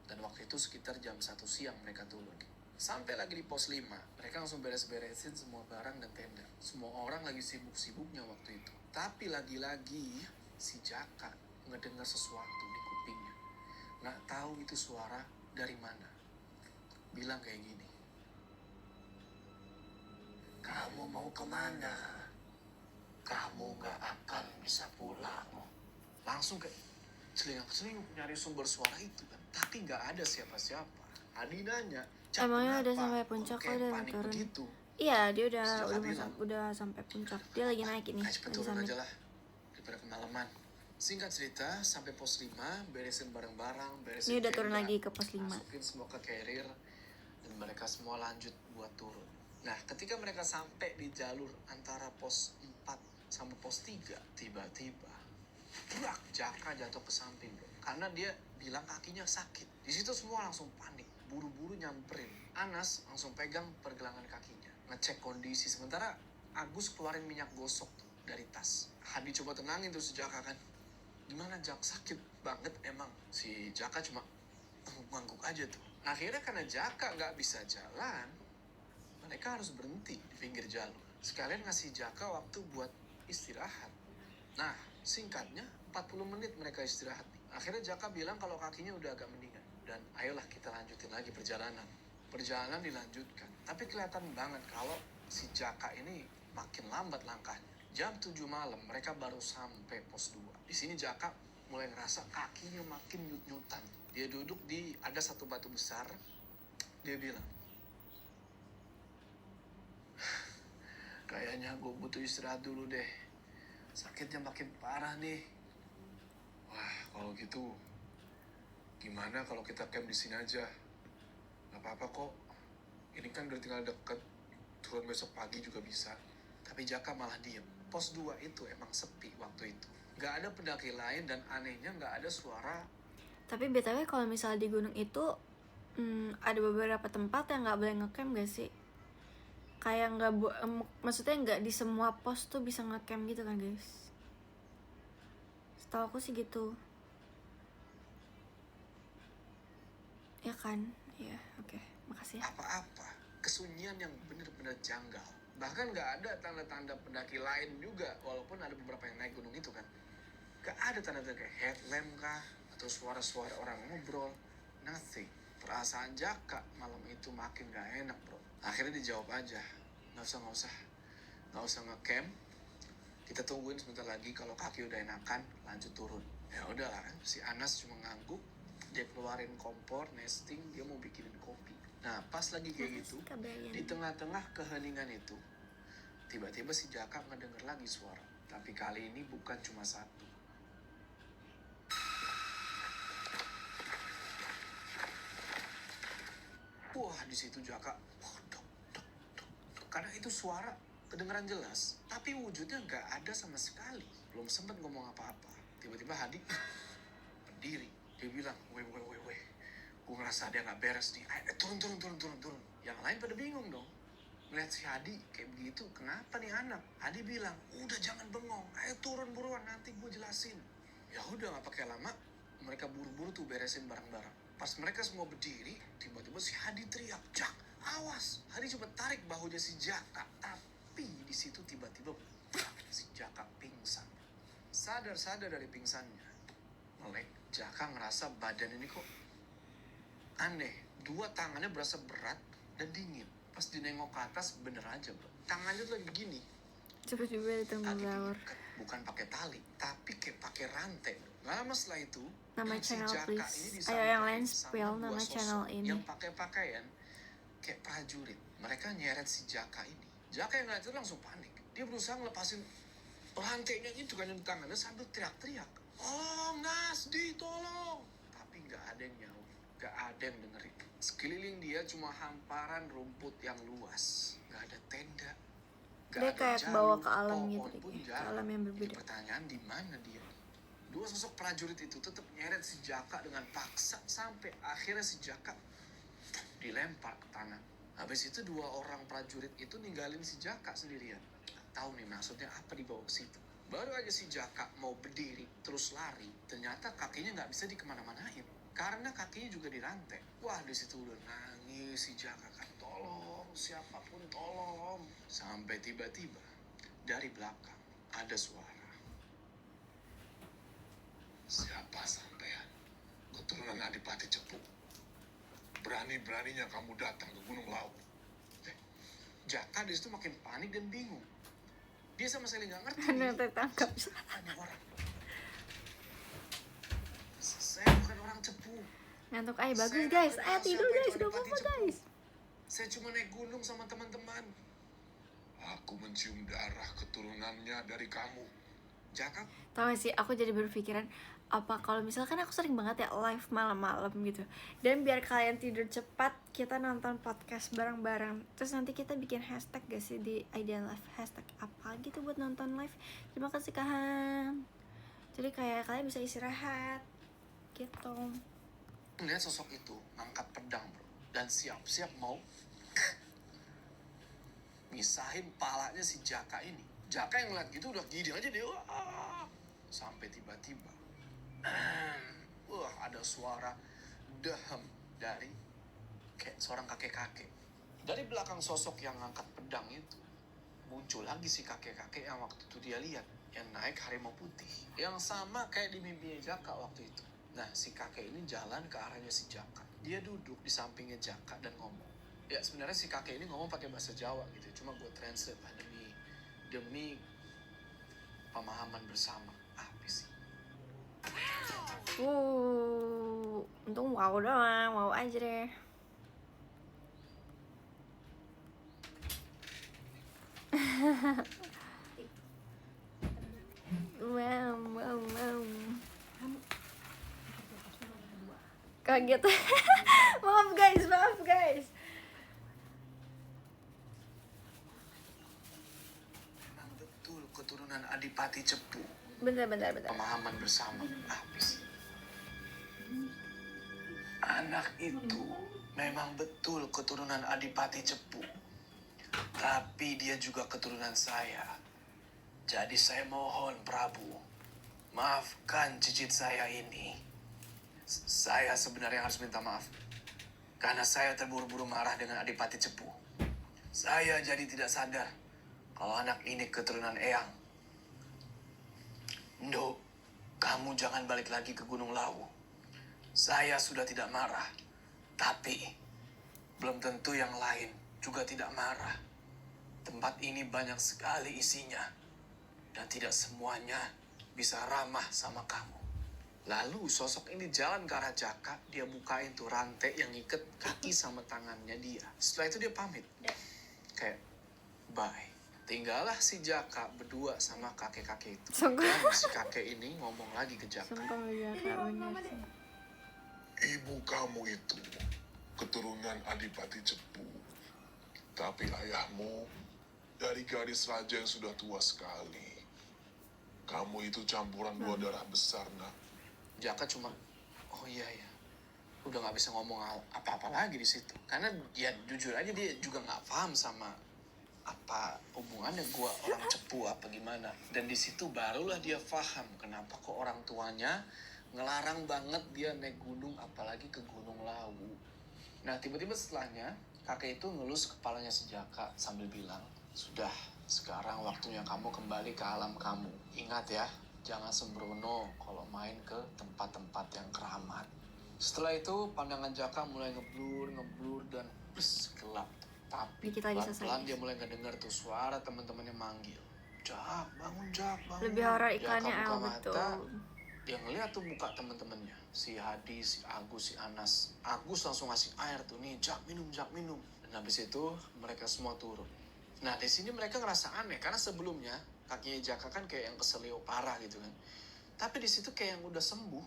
[SPEAKER 4] Dan waktu itu sekitar jam 1 siang mereka turun. Sampai lagi di pos 5, mereka langsung beres-beresin semua barang dan tenda. Semua orang lagi sibuk-sibuknya waktu itu. Tapi lagi-lagi si Jaka ngedengar sesuatu di kupingnya. Nggak tahu itu suara dari mana. Bilang kayak gini, kamu mau kemana? Kamu nggak akan bisa pulang. Langsung kayak celingak-celinguk nyari sumber suara itu kan. Tapi nggak ada siapa-siapa. Adi nanya, "Jak,
[SPEAKER 1] Emangnya udah
[SPEAKER 4] kenapa?
[SPEAKER 1] sampai
[SPEAKER 4] Kok
[SPEAKER 1] puncak
[SPEAKER 4] kayak
[SPEAKER 1] udah
[SPEAKER 4] panik
[SPEAKER 1] turun?"
[SPEAKER 4] begitu?"
[SPEAKER 1] Iya, dia
[SPEAKER 4] Sejak Abi
[SPEAKER 1] udah sampai puncak. Dia lagi naik ini,
[SPEAKER 4] Ayo cepet
[SPEAKER 1] lagi
[SPEAKER 4] turun
[SPEAKER 1] summit.
[SPEAKER 4] aja lah, daripada kemalaman. Singkat cerita, sampai pos 5, beresin barang-barang, beresin
[SPEAKER 1] Ini udah turun
[SPEAKER 4] tenda,
[SPEAKER 1] lagi ke pos 5.
[SPEAKER 4] masukin semua ke carrier, dan mereka semua lanjut buat turun. Nah, ketika mereka sampai di jalur antara pos 4 sama pos 3, tiba-tiba brak, Jaka jatuh ke samping bro. Karena dia bilang kakinya sakit. Di situ semua langsung panik, buru-buru nyamperin. Anas langsung pegang pergelangan kakinya, ngecek kondisi. Sementara Agus keluarin minyak gosok tuh dari tas. Hadi coba tenangin tuh si Jaka kan. Gimana Jak, sakit banget emang? Si Jaka cuma ngangguk aja tuh. Akhirnya karena Jaka nggak bisa jalan, mereka harus berhenti di pinggir jalur. Sekalian ngasih Jaka waktu buat istirahat. Nah, singkatnya 40 menit mereka istirahat nih. Akhirnya Jaka bilang kalau kakinya udah agak mendingan.
[SPEAKER 3] dan ayolah kita lanjutin lagi perjalanan. Perjalanan dilanjutkan, tapi kelihatan banget kalau si Jaka ini makin lambat langkahnya. Jam 7 malam mereka baru sampai pos 2. Di sini Jaka mulai ngerasa kakinya makin nyut-nyutan. Dia duduk di ada satu batu besar. Dia bilang, kayaknya gue butuh istirahat dulu deh. Sakitnya makin parah nih.
[SPEAKER 4] Wah, kalau gitu gimana kalau kita camp di sini aja? Gak apa-apa kok. Ini kan udah tinggal deket. Turun besok pagi juga bisa.
[SPEAKER 3] Tapi Jaka malah diem. Pos 2 itu emang sepi waktu itu. Gak ada pendaki lain dan anehnya gak ada suara.
[SPEAKER 1] Tapi BTW kalau misalnya di gunung itu ada beberapa tempat yang nggak boleh ngecamp gak sih? Kayak maksudnya nggak di semua pos tuh bisa ngecamp gitu kan guys? Setahu aku sih gitu. Ya kan? Iya, oke. Makasih ya.
[SPEAKER 3] Apa-apa. Kesunyian yang bener-bener janggal. Bahkan gak ada tanda-tanda pendaki lain juga. Walaupun ada beberapa yang naik gunung itu kan. Gak ada tanda-tanda kayak headlamp kah? Atau suara-suara orang ngobrol. Nothing. Perasaan Jaka malam itu makin gak enak bro. Akhirnya dijawab aja. Gak usah ngecamp. Kita tungguin sebentar lagi kalau kaki udah enakan lanjut turun. Ya udahlah, si Anas cuma ngangguk. Dia keluarin kompor, nesting, dia mau bikinin kopi. Nah pas lagi kayak gitu, di tengah-tengah keheningan itu, tiba-tiba si Jaka ngedenger lagi suara. Tapi kali ini bukan cuma satu. Wah di situ Jaka, dok. Karena itu suara kedengeran jelas, tapi wujudnya nggak ada sama sekali. Belum sempat ngomong apa-apa. Tiba-tiba Hadi berdiri. Dia bilang, weh. Gue ngerasa dia nggak beres nih. Ayo, turun. Yang lain pada bingung dong. Melihat si Hadi kayak begitu, kenapa nih anak? Hadi bilang, udah jangan bengong. Ayo turun buruan, nanti gue jelasin. Ya udah nggak pakai lama. Mereka buru-buru tuh beresin barang-barang. Pas mereka semua berdiri, tiba-tiba si Hadi teriak, Jak, awas. Hadi coba tarik bahunya si Jaka. Tapi di situ tiba-tiba si Jaka pingsan. Sadar dari pingsannya. Melek, Jaka ngerasa badan ini kok aneh. 2 tangannya berasa berat dan dingin. Pas dinengok ke atas bener aja bro. Tangannya tuh lagi begini.
[SPEAKER 1] Coba di thermometer.
[SPEAKER 3] Bukan pakai tali, tapi kayak pakai rantai. Gak lama setelah itu,
[SPEAKER 1] Nama
[SPEAKER 3] si
[SPEAKER 1] channel
[SPEAKER 3] Jaka
[SPEAKER 1] please.
[SPEAKER 3] ini
[SPEAKER 1] Ayo yang lain
[SPEAKER 3] disamperin
[SPEAKER 1] spill
[SPEAKER 3] sama
[SPEAKER 1] nama
[SPEAKER 3] 2 sosok
[SPEAKER 1] channel ini.
[SPEAKER 3] yang pakai pakaian kayak prajurit. Mereka nyeret si Jaka ini. Jaka yang ngeliat itu langsung panik. Dia berusaha ngelepasin rantainya itu kan yang di tangannya sambil teriak-teriak. Tolong Nasdi, tolong. Tapi gak ada yang nyaut. Gak ada yang dengerin. Sekeliling dia cuma hamparan rumput yang luas. Gak ada tenda. Gak
[SPEAKER 1] Dia
[SPEAKER 3] ada
[SPEAKER 1] kayak
[SPEAKER 3] jalur,
[SPEAKER 1] bawa ke alam
[SPEAKER 3] pohon
[SPEAKER 1] gitu
[SPEAKER 3] pun
[SPEAKER 1] deh, ke
[SPEAKER 3] jarang.
[SPEAKER 1] alam yang
[SPEAKER 3] Jadi
[SPEAKER 1] berbeda.
[SPEAKER 3] pertanyaan di mana dia? 2 sosok prajurit itu tetap nyeret si Jaka dengan paksa sampai akhirnya si Jaka dilempar ke tanah. Habis itu 2 orang prajurit itu ninggalin si Jaka sendirian. Gak tahu nih maksudnya apa dibawa ke situ. Baru aja si Jaka mau berdiri terus lari, ternyata kakinya nggak bisa dikemana-manain karena kakinya juga dirantai. Wah di situ udah nangis si Jaka kan, tolong siapapun tolong. Sampai tiba-tiba dari belakang ada suara.
[SPEAKER 5] Siapa sampean? Keturunan Adipati Cepu. Berani-beraninya kamu datang ke Gunung Lawu.
[SPEAKER 3] Jaka di situ makin panik dan bingung. Dia sama sekali nggak ngerti.
[SPEAKER 1] Karena tertangkap.
[SPEAKER 3] Siapanya orang? Saya bukan orang Cepu.
[SPEAKER 1] Ngantuk aja bagus
[SPEAKER 3] Saya
[SPEAKER 1] guys.
[SPEAKER 3] nggak
[SPEAKER 1] Ayo
[SPEAKER 3] kenal
[SPEAKER 1] tidur
[SPEAKER 3] siapa
[SPEAKER 1] guys,
[SPEAKER 3] itu
[SPEAKER 1] gak
[SPEAKER 3] Adipati
[SPEAKER 1] apa-apa
[SPEAKER 3] Cepu.
[SPEAKER 1] guys.
[SPEAKER 3] Saya cuma naik gunung sama teman-teman.
[SPEAKER 5] Aku mencium darah keturunannya dari kamu.
[SPEAKER 3] Jaka
[SPEAKER 1] Tau gak sih, aku jadi berpikiran apa kalau misalkan aku sering banget ya live malam-malam gitu, dan biar kalian tidur cepat kita nonton podcast bareng-bareng, terus nanti kita bikin hashtag gak sih di Ideal Live, hashtag apa gitu buat nonton live. Terima kasih Kaham. Jadi kayak kalian bisa istirahat gitu.
[SPEAKER 3] melihat sosok itu ngangkat pedang bro dan siap-siap mau misahin palanya si Jaka ini. Jaka yang ngeliat gitu udah gini aja dia. Wah. Sampai tiba-tiba ada suara dehem dari kayak seorang kakek-kakek. Dari belakang sosok yang ngangkat pedang itu muncul lagi si kakek-kakek yang waktu itu dia lihat, yang naik harimau putih, yang sama kayak di mimpinya Jaka waktu itu. Nah, si kakek ini jalan ke arahnya si Jaka. Dia duduk di sampingnya Jaka dan ngomong. Ya sebenarnya si kakek ini ngomong pakai bahasa Jawa gitu. Cuma gue translate lah demi pemahaman bersama. Apa sih?
[SPEAKER 1] Untung wow doang, wow aja deh. Wow. Kaget. maaf guys.
[SPEAKER 3] Memang betul keturunan Adipati Cepu.
[SPEAKER 1] Bentar.
[SPEAKER 3] Pemahaman bersama. Apa sih? Anak itu memang betul keturunan Adipati Cepu. Tapi dia juga keturunan saya. Jadi saya mohon Prabu, maafkan cicit saya ini. Saya sebenarnya harus minta maaf. Karena saya terburu-buru marah dengan Adipati Cepu. Saya jadi tidak sadar kalau anak ini keturunan Eyang. Ndo, kamu jangan balik lagi ke Gunung Lawu. Saya sudah tidak marah. Tapi belum tentu yang lain juga tidak marah. Tempat ini banyak sekali isinya. Dan tidak semuanya bisa ramah sama kamu. Lalu sosok ini jalan ke arah Jaka. Dia bukain tuh rantai yang ikat kaki sama tangannya dia. Setelah itu dia pamit. Kayak bye. Tinggallah si Jaka berdua sama kakek-kakek itu. Dan si kakek ini ngomong lagi ke Jaka.
[SPEAKER 5] Ibu kamu itu keturunan Adipati Cepu. Tapi ayahmu dari gadis raja yang sudah tua sekali. Kamu itu campuran dua darah besar, nak.
[SPEAKER 3] Jaka cuma, oh iya ya, udah nggak bisa ngomong apa-apa lagi di situ. Karena ya jujur aja dia juga nggak paham sama apa hubungannya gua orang Cepu apa gimana. Dan di situ barulah dia paham kenapa kok orang tuanya ngelarang banget dia naik gunung, apalagi ke Gunung Lawu. Nah tiba-tiba setelahnya kakek itu ngelus kepalanya si Jaka sambil bilang, sudah sekarang waktunya kamu kembali ke alam kamu. Ingat ya, jangan sembrono kalau main ke tempat-tempat yang keramat. Setelah itu pandangan Jaka mulai ngeblur dan gelap. Tapi
[SPEAKER 1] Dikit lagi
[SPEAKER 3] pelan-pelan
[SPEAKER 1] selesai.
[SPEAKER 3] dia mulai ngedengar tuh suara teman-temannya manggil. Jak, bangun Jak, bangun.
[SPEAKER 1] Lebih horor
[SPEAKER 3] Jaka
[SPEAKER 1] iklannya
[SPEAKER 3] buka
[SPEAKER 1] El,
[SPEAKER 3] mata,
[SPEAKER 1] betul.
[SPEAKER 3] dia ngeliat tuh muka teman-temannya. Si Hadi, si Agus, si Anas. Agus langsung ngasih air tuh, nih Jak minum. Dan habis itu mereka semua turun. Nah di sini mereka ngerasa aneh karena sebelumnya kakinya Jaka kan kayak yang keselio parah gitu kan. Tapi di situ kayak yang udah sembuh,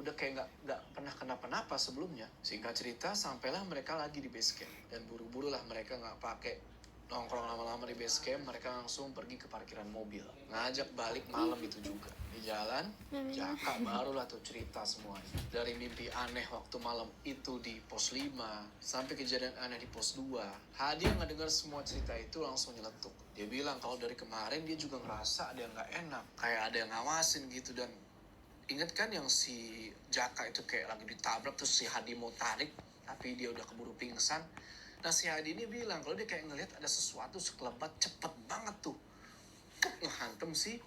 [SPEAKER 3] udah kayak nggak pernah kenapa-napa sebelumnya. Singkat cerita sampailah mereka lagi di base camp dan buru-buru lah mereka nggak pakai nongkrong lama-lama di base camp, mereka langsung pergi ke parkiran mobil, ngajak balik malam itu juga. Di jalan Jaka barulah tuh cerita semuanya, dari mimpi aneh waktu malam itu di pos 5 sampai kejadian aneh di pos 2. Hadi yang ngedengar semua cerita itu langsung nyeletuk. Dia bilang kalau dari kemarin dia juga ngerasa ada yang nggak enak, kayak ada yang ngawasin gitu. Dan inget kan yang si Jaka itu kayak lagi ditabrak terus si Hadi mau tarik tapi dia udah keburu pingsan. Nah si Hadi ini bilang kalau dia kayak ngelihat ada sesuatu sekelebat cepet banget tuh ngehantem si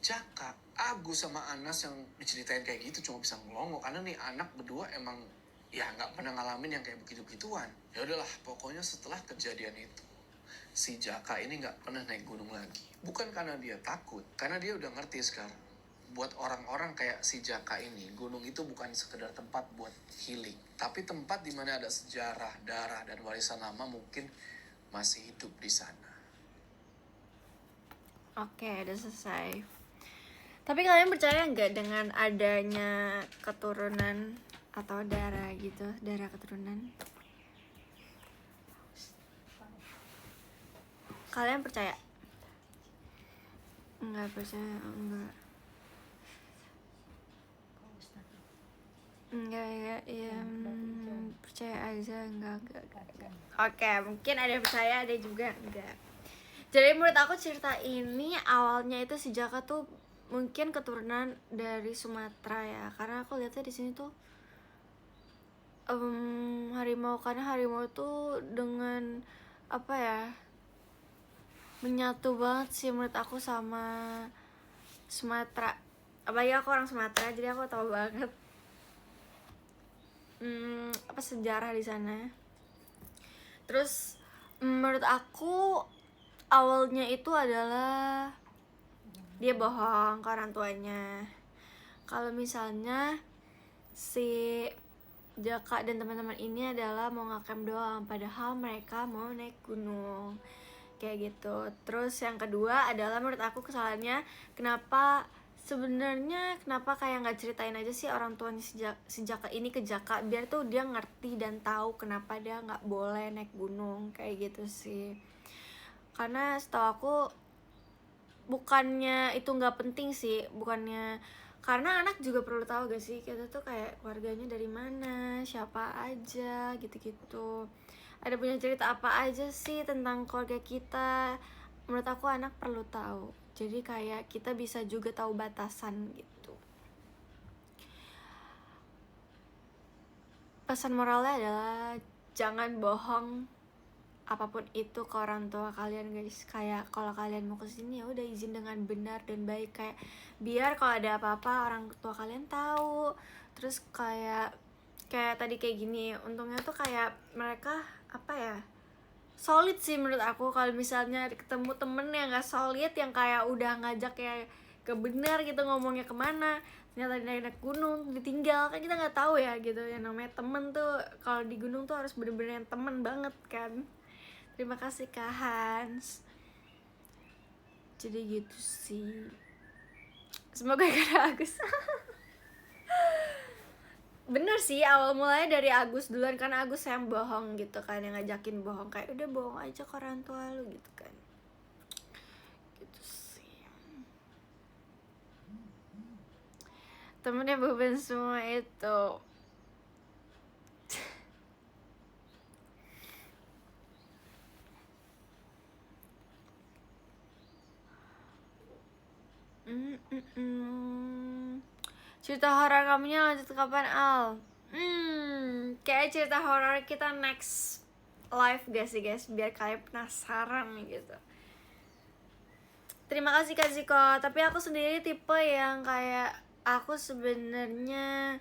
[SPEAKER 3] Jaka. Agus sama Anas yang diceritain kayak gitu cuma bisa ngelongo karena nih anak berdua emang ya nggak pernah ngalamin yang kayak begitu-gituan. Ya udahlah pokoknya setelah kejadian itu si Jaka ini nggak pernah naik gunung lagi. Bukan karena dia takut, karena dia udah ngerti sekarang. Buat orang-orang kayak si Jaka ini, gunung itu bukan sekedar tempat buat healing, tapi tempat di mana ada sejarah, darah, dan warisan lama mungkin masih hidup di sana.
[SPEAKER 1] Oke, udah selesai. Tapi kalian percaya nggak dengan adanya keturunan atau darah gitu, darah keturunan? Kalian percaya? Enggak percaya, enggak. Enggak, ya percaya aja, enggak. Oke, mungkin ada yang percaya, ada juga enggak. Jadi menurut aku cerita ini awalnya itu si Jaka tuh mungkin keturunan dari Sumatera ya, karena aku lihatnya di sini tuh harimau, karena harimau tuh dengan apa ya, menyatu banget sih menurut aku sama Sumatera. apalagi aku orang Sumatera, jadi aku tahu banget apa sejarah di sana. Terus menurut aku awalnya itu adalah dia bohong ke orang tuanya kalau misalnya si Jaka dan teman-teman ini adalah mau ngecamp doang, padahal mereka mau naik gunung kayak gitu. Terus yang kedua adalah menurut aku kesalahannya kenapa kayak nggak ceritain aja sih orang tuanya si Jaka ini ke Jaka, biar tuh dia ngerti dan tahu kenapa dia nggak boleh naik gunung kayak gitu sih. Karena setahu aku bukannya itu nggak penting sih, bukannya, karena anak juga perlu tahu gak sih kita tuh kayak keluarganya dari mana, siapa aja gitu-gitu, ada punya cerita apa aja sih tentang keluarga kita. Menurut aku anak perlu tahu, jadi kayak kita bisa juga tahu batasan gitu. Pesan moralnya adalah jangan bohong apapun itu ke orang tua kalian guys. Kayak kalau kalian mau kesini ya udah izin dengan benar dan baik, kayak biar kalau ada apa-apa orang tua kalian tahu. Terus kayak tadi kayak gini, untungnya tuh kayak mereka apa ya, solid sih menurut aku. Kalau misalnya ketemu temen yang gak solid, yang kayak udah ngajak kayak ke benar gitu, ngomongnya kemana ternyata naik gunung ditinggal, kan kita nggak tahu ya gitu. Yang namanya temen tuh kalau di gunung tuh harus bener-bener yang temen banget kan. Terima kasih Kak Hans. Jadi gitu sih. Semoga kata Agus. Bener sih, awal mulanya dari Agus duluan, kan Agus yang bohong gitu kan, yang ngajakin bohong, kayak udah bohong aja ke orang tua lu gitu kan. Gitu sih. Temennya beban semua itu. Cerita horor kamunya lanjut kapan, Al? Kayak cerita horor kita next live gak sih guys, biar kalian penasaran gitu. Terima kasih Kak Ziko. Tapi aku sendiri tipe yang kayak aku sebenarnya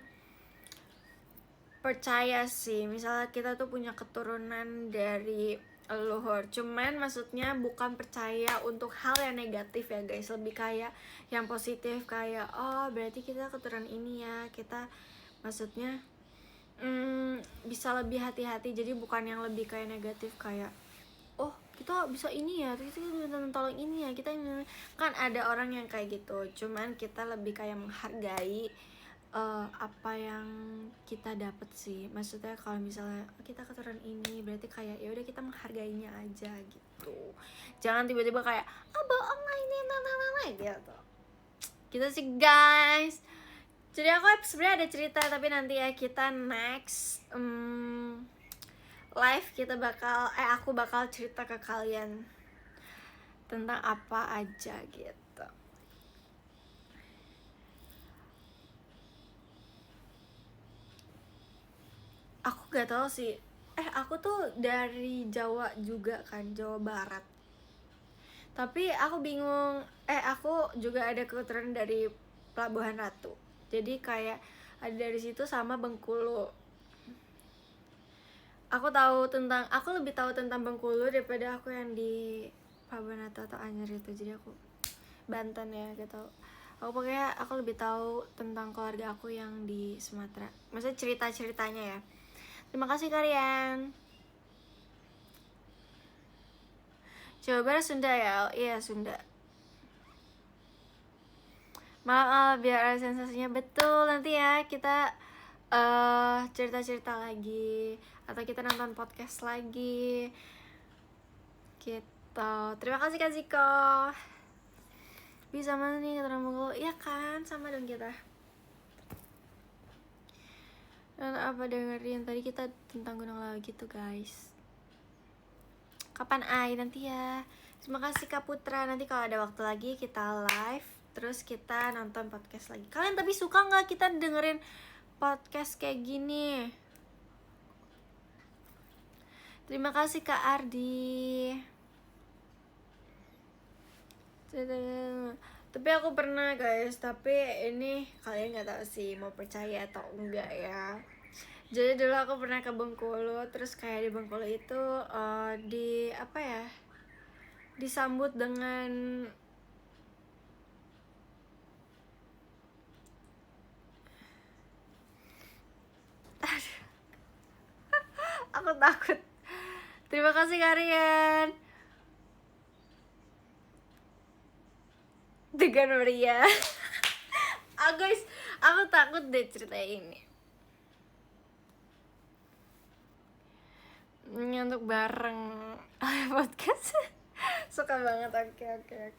[SPEAKER 1] percaya sih, misalnya kita tuh punya keturunan dari leluhur, cuman maksudnya bukan percaya untuk hal yang negatif ya guys, lebih kayak yang positif, kayak oh berarti kita keturunan ini ya, kita maksudnya bisa lebih hati-hati. Jadi bukan yang lebih kayak negatif, kayak oh kita bisa ini ya, kita minta tolong ini ya, kita kan ada orang yang kayak gitu. Cuman kita lebih kayak menghargai apa yang kita dapat sih. Maksudnya kalau misalnya kita keturunan ini, berarti kayak ya udah kita menghargainya aja gitu. Jangan tiba-tiba kayak bohong lah ini gitu. Gitu sih guys. Jadi aku sebenarnya ada cerita, tapi nanti ya kita next live kita bakal aku bakal cerita ke kalian tentang apa aja gitu. Aku gak tahu sih. Aku tuh dari Jawa juga kan, Jawa Barat. Tapi aku bingung. Aku juga ada keturunan dari Pelabuhan Ratu. Jadi kayak ada dari situ sama Bengkulu. Aku lebih tahu tentang Bengkulu daripada aku yang di Pelabuhan Ratu atau Anyer itu. Jadi aku Banten ya gitu. Pokoknya aku lebih tahu tentang keluarga aku yang di Sumatera. Maksudnya cerita-ceritanya ya. Terima kasih kalian. Jawa Barat Sunda ya? Iya Sunda. Malam biar ada sensasinya. Betul, nanti ya kita cerita-cerita lagi, atau kita nonton podcast lagi gitu. Terima kasih Kak Ziko. Bisa mana nih keterangan Bengkulu? Iya kan, sama dong kita. Dan apa dengerin tadi kita tentang Gunung Lawu gitu guys. Kapan nanti ya. Terima kasih Kak Putra. Nanti kalau ada waktu lagi kita live, terus kita nonton podcast lagi. Kalian tapi suka nggak kita dengerin podcast kayak gini? Terima kasih Kak Ardi. Tapi aku pernah guys, tapi ini kalian nggak tahu sih mau percaya atau enggak ya. Jadi dulu aku pernah ke Bengkulu, terus kayak di Bengkulu itu di apa ya, disambut dengan aku takut. Terima kasih kalian dengan meriah. Guys, aku takut deh cerita ini. Ini untuk bareng podcast. Suka banget. Oke.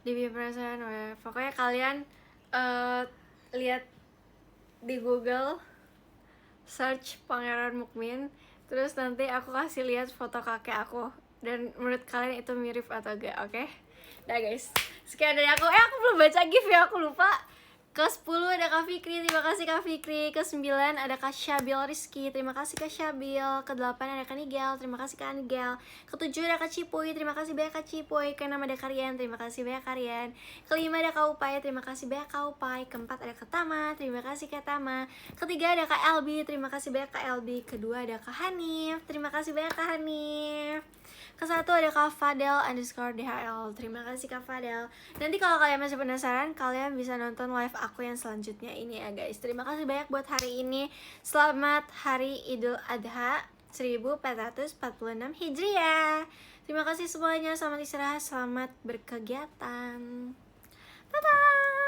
[SPEAKER 1] Di perasaan pokoknya kalian lihat di Google, search Pangeran Mukmin, terus nanti aku kasih lihat foto kakek aku dan menurut kalian itu mirip atau enggak, oke? Nah guys, sekian dari aku. Aku belum baca gift ya, aku lupa. Ke-10 ada Kak Fikri, terima kasih Kak Fikri. Ke-9 ada Kak Syabil Rizky, terima kasih Kak Syabil. Ke-8 ada Kak Nigel, terima kasih Kak Nigel. Ke-7 ada Kak Cipuy, terima kasih banyak Kak Cipuy. Ke-6 ada Karian, terima kasih banyak Karian. Ke-5 ada Kak Upay, terima kasih banyak Kak Upay. Ke-4 ada Kak Tama, terima kasih Kak Tama. Ke-3 ada Kak Elbi, terima kasih banyak Kak Elbi. Ke-2 ada Kak Hanif, terima kasih banyak Kak Hanif. Ke-1 ada Kak Fadel _DHL, terima kasih Kak Fadel. Nanti kalau kalian masih penasaran, kalian bisa nonton live aku yang selanjutnya ini ya guys. Terima kasih banyak buat hari ini. Selamat Hari Idul Adha 1446 Hijriah. Terima kasih semuanya, selamat istirahat, selamat berkegiatan. Dadah.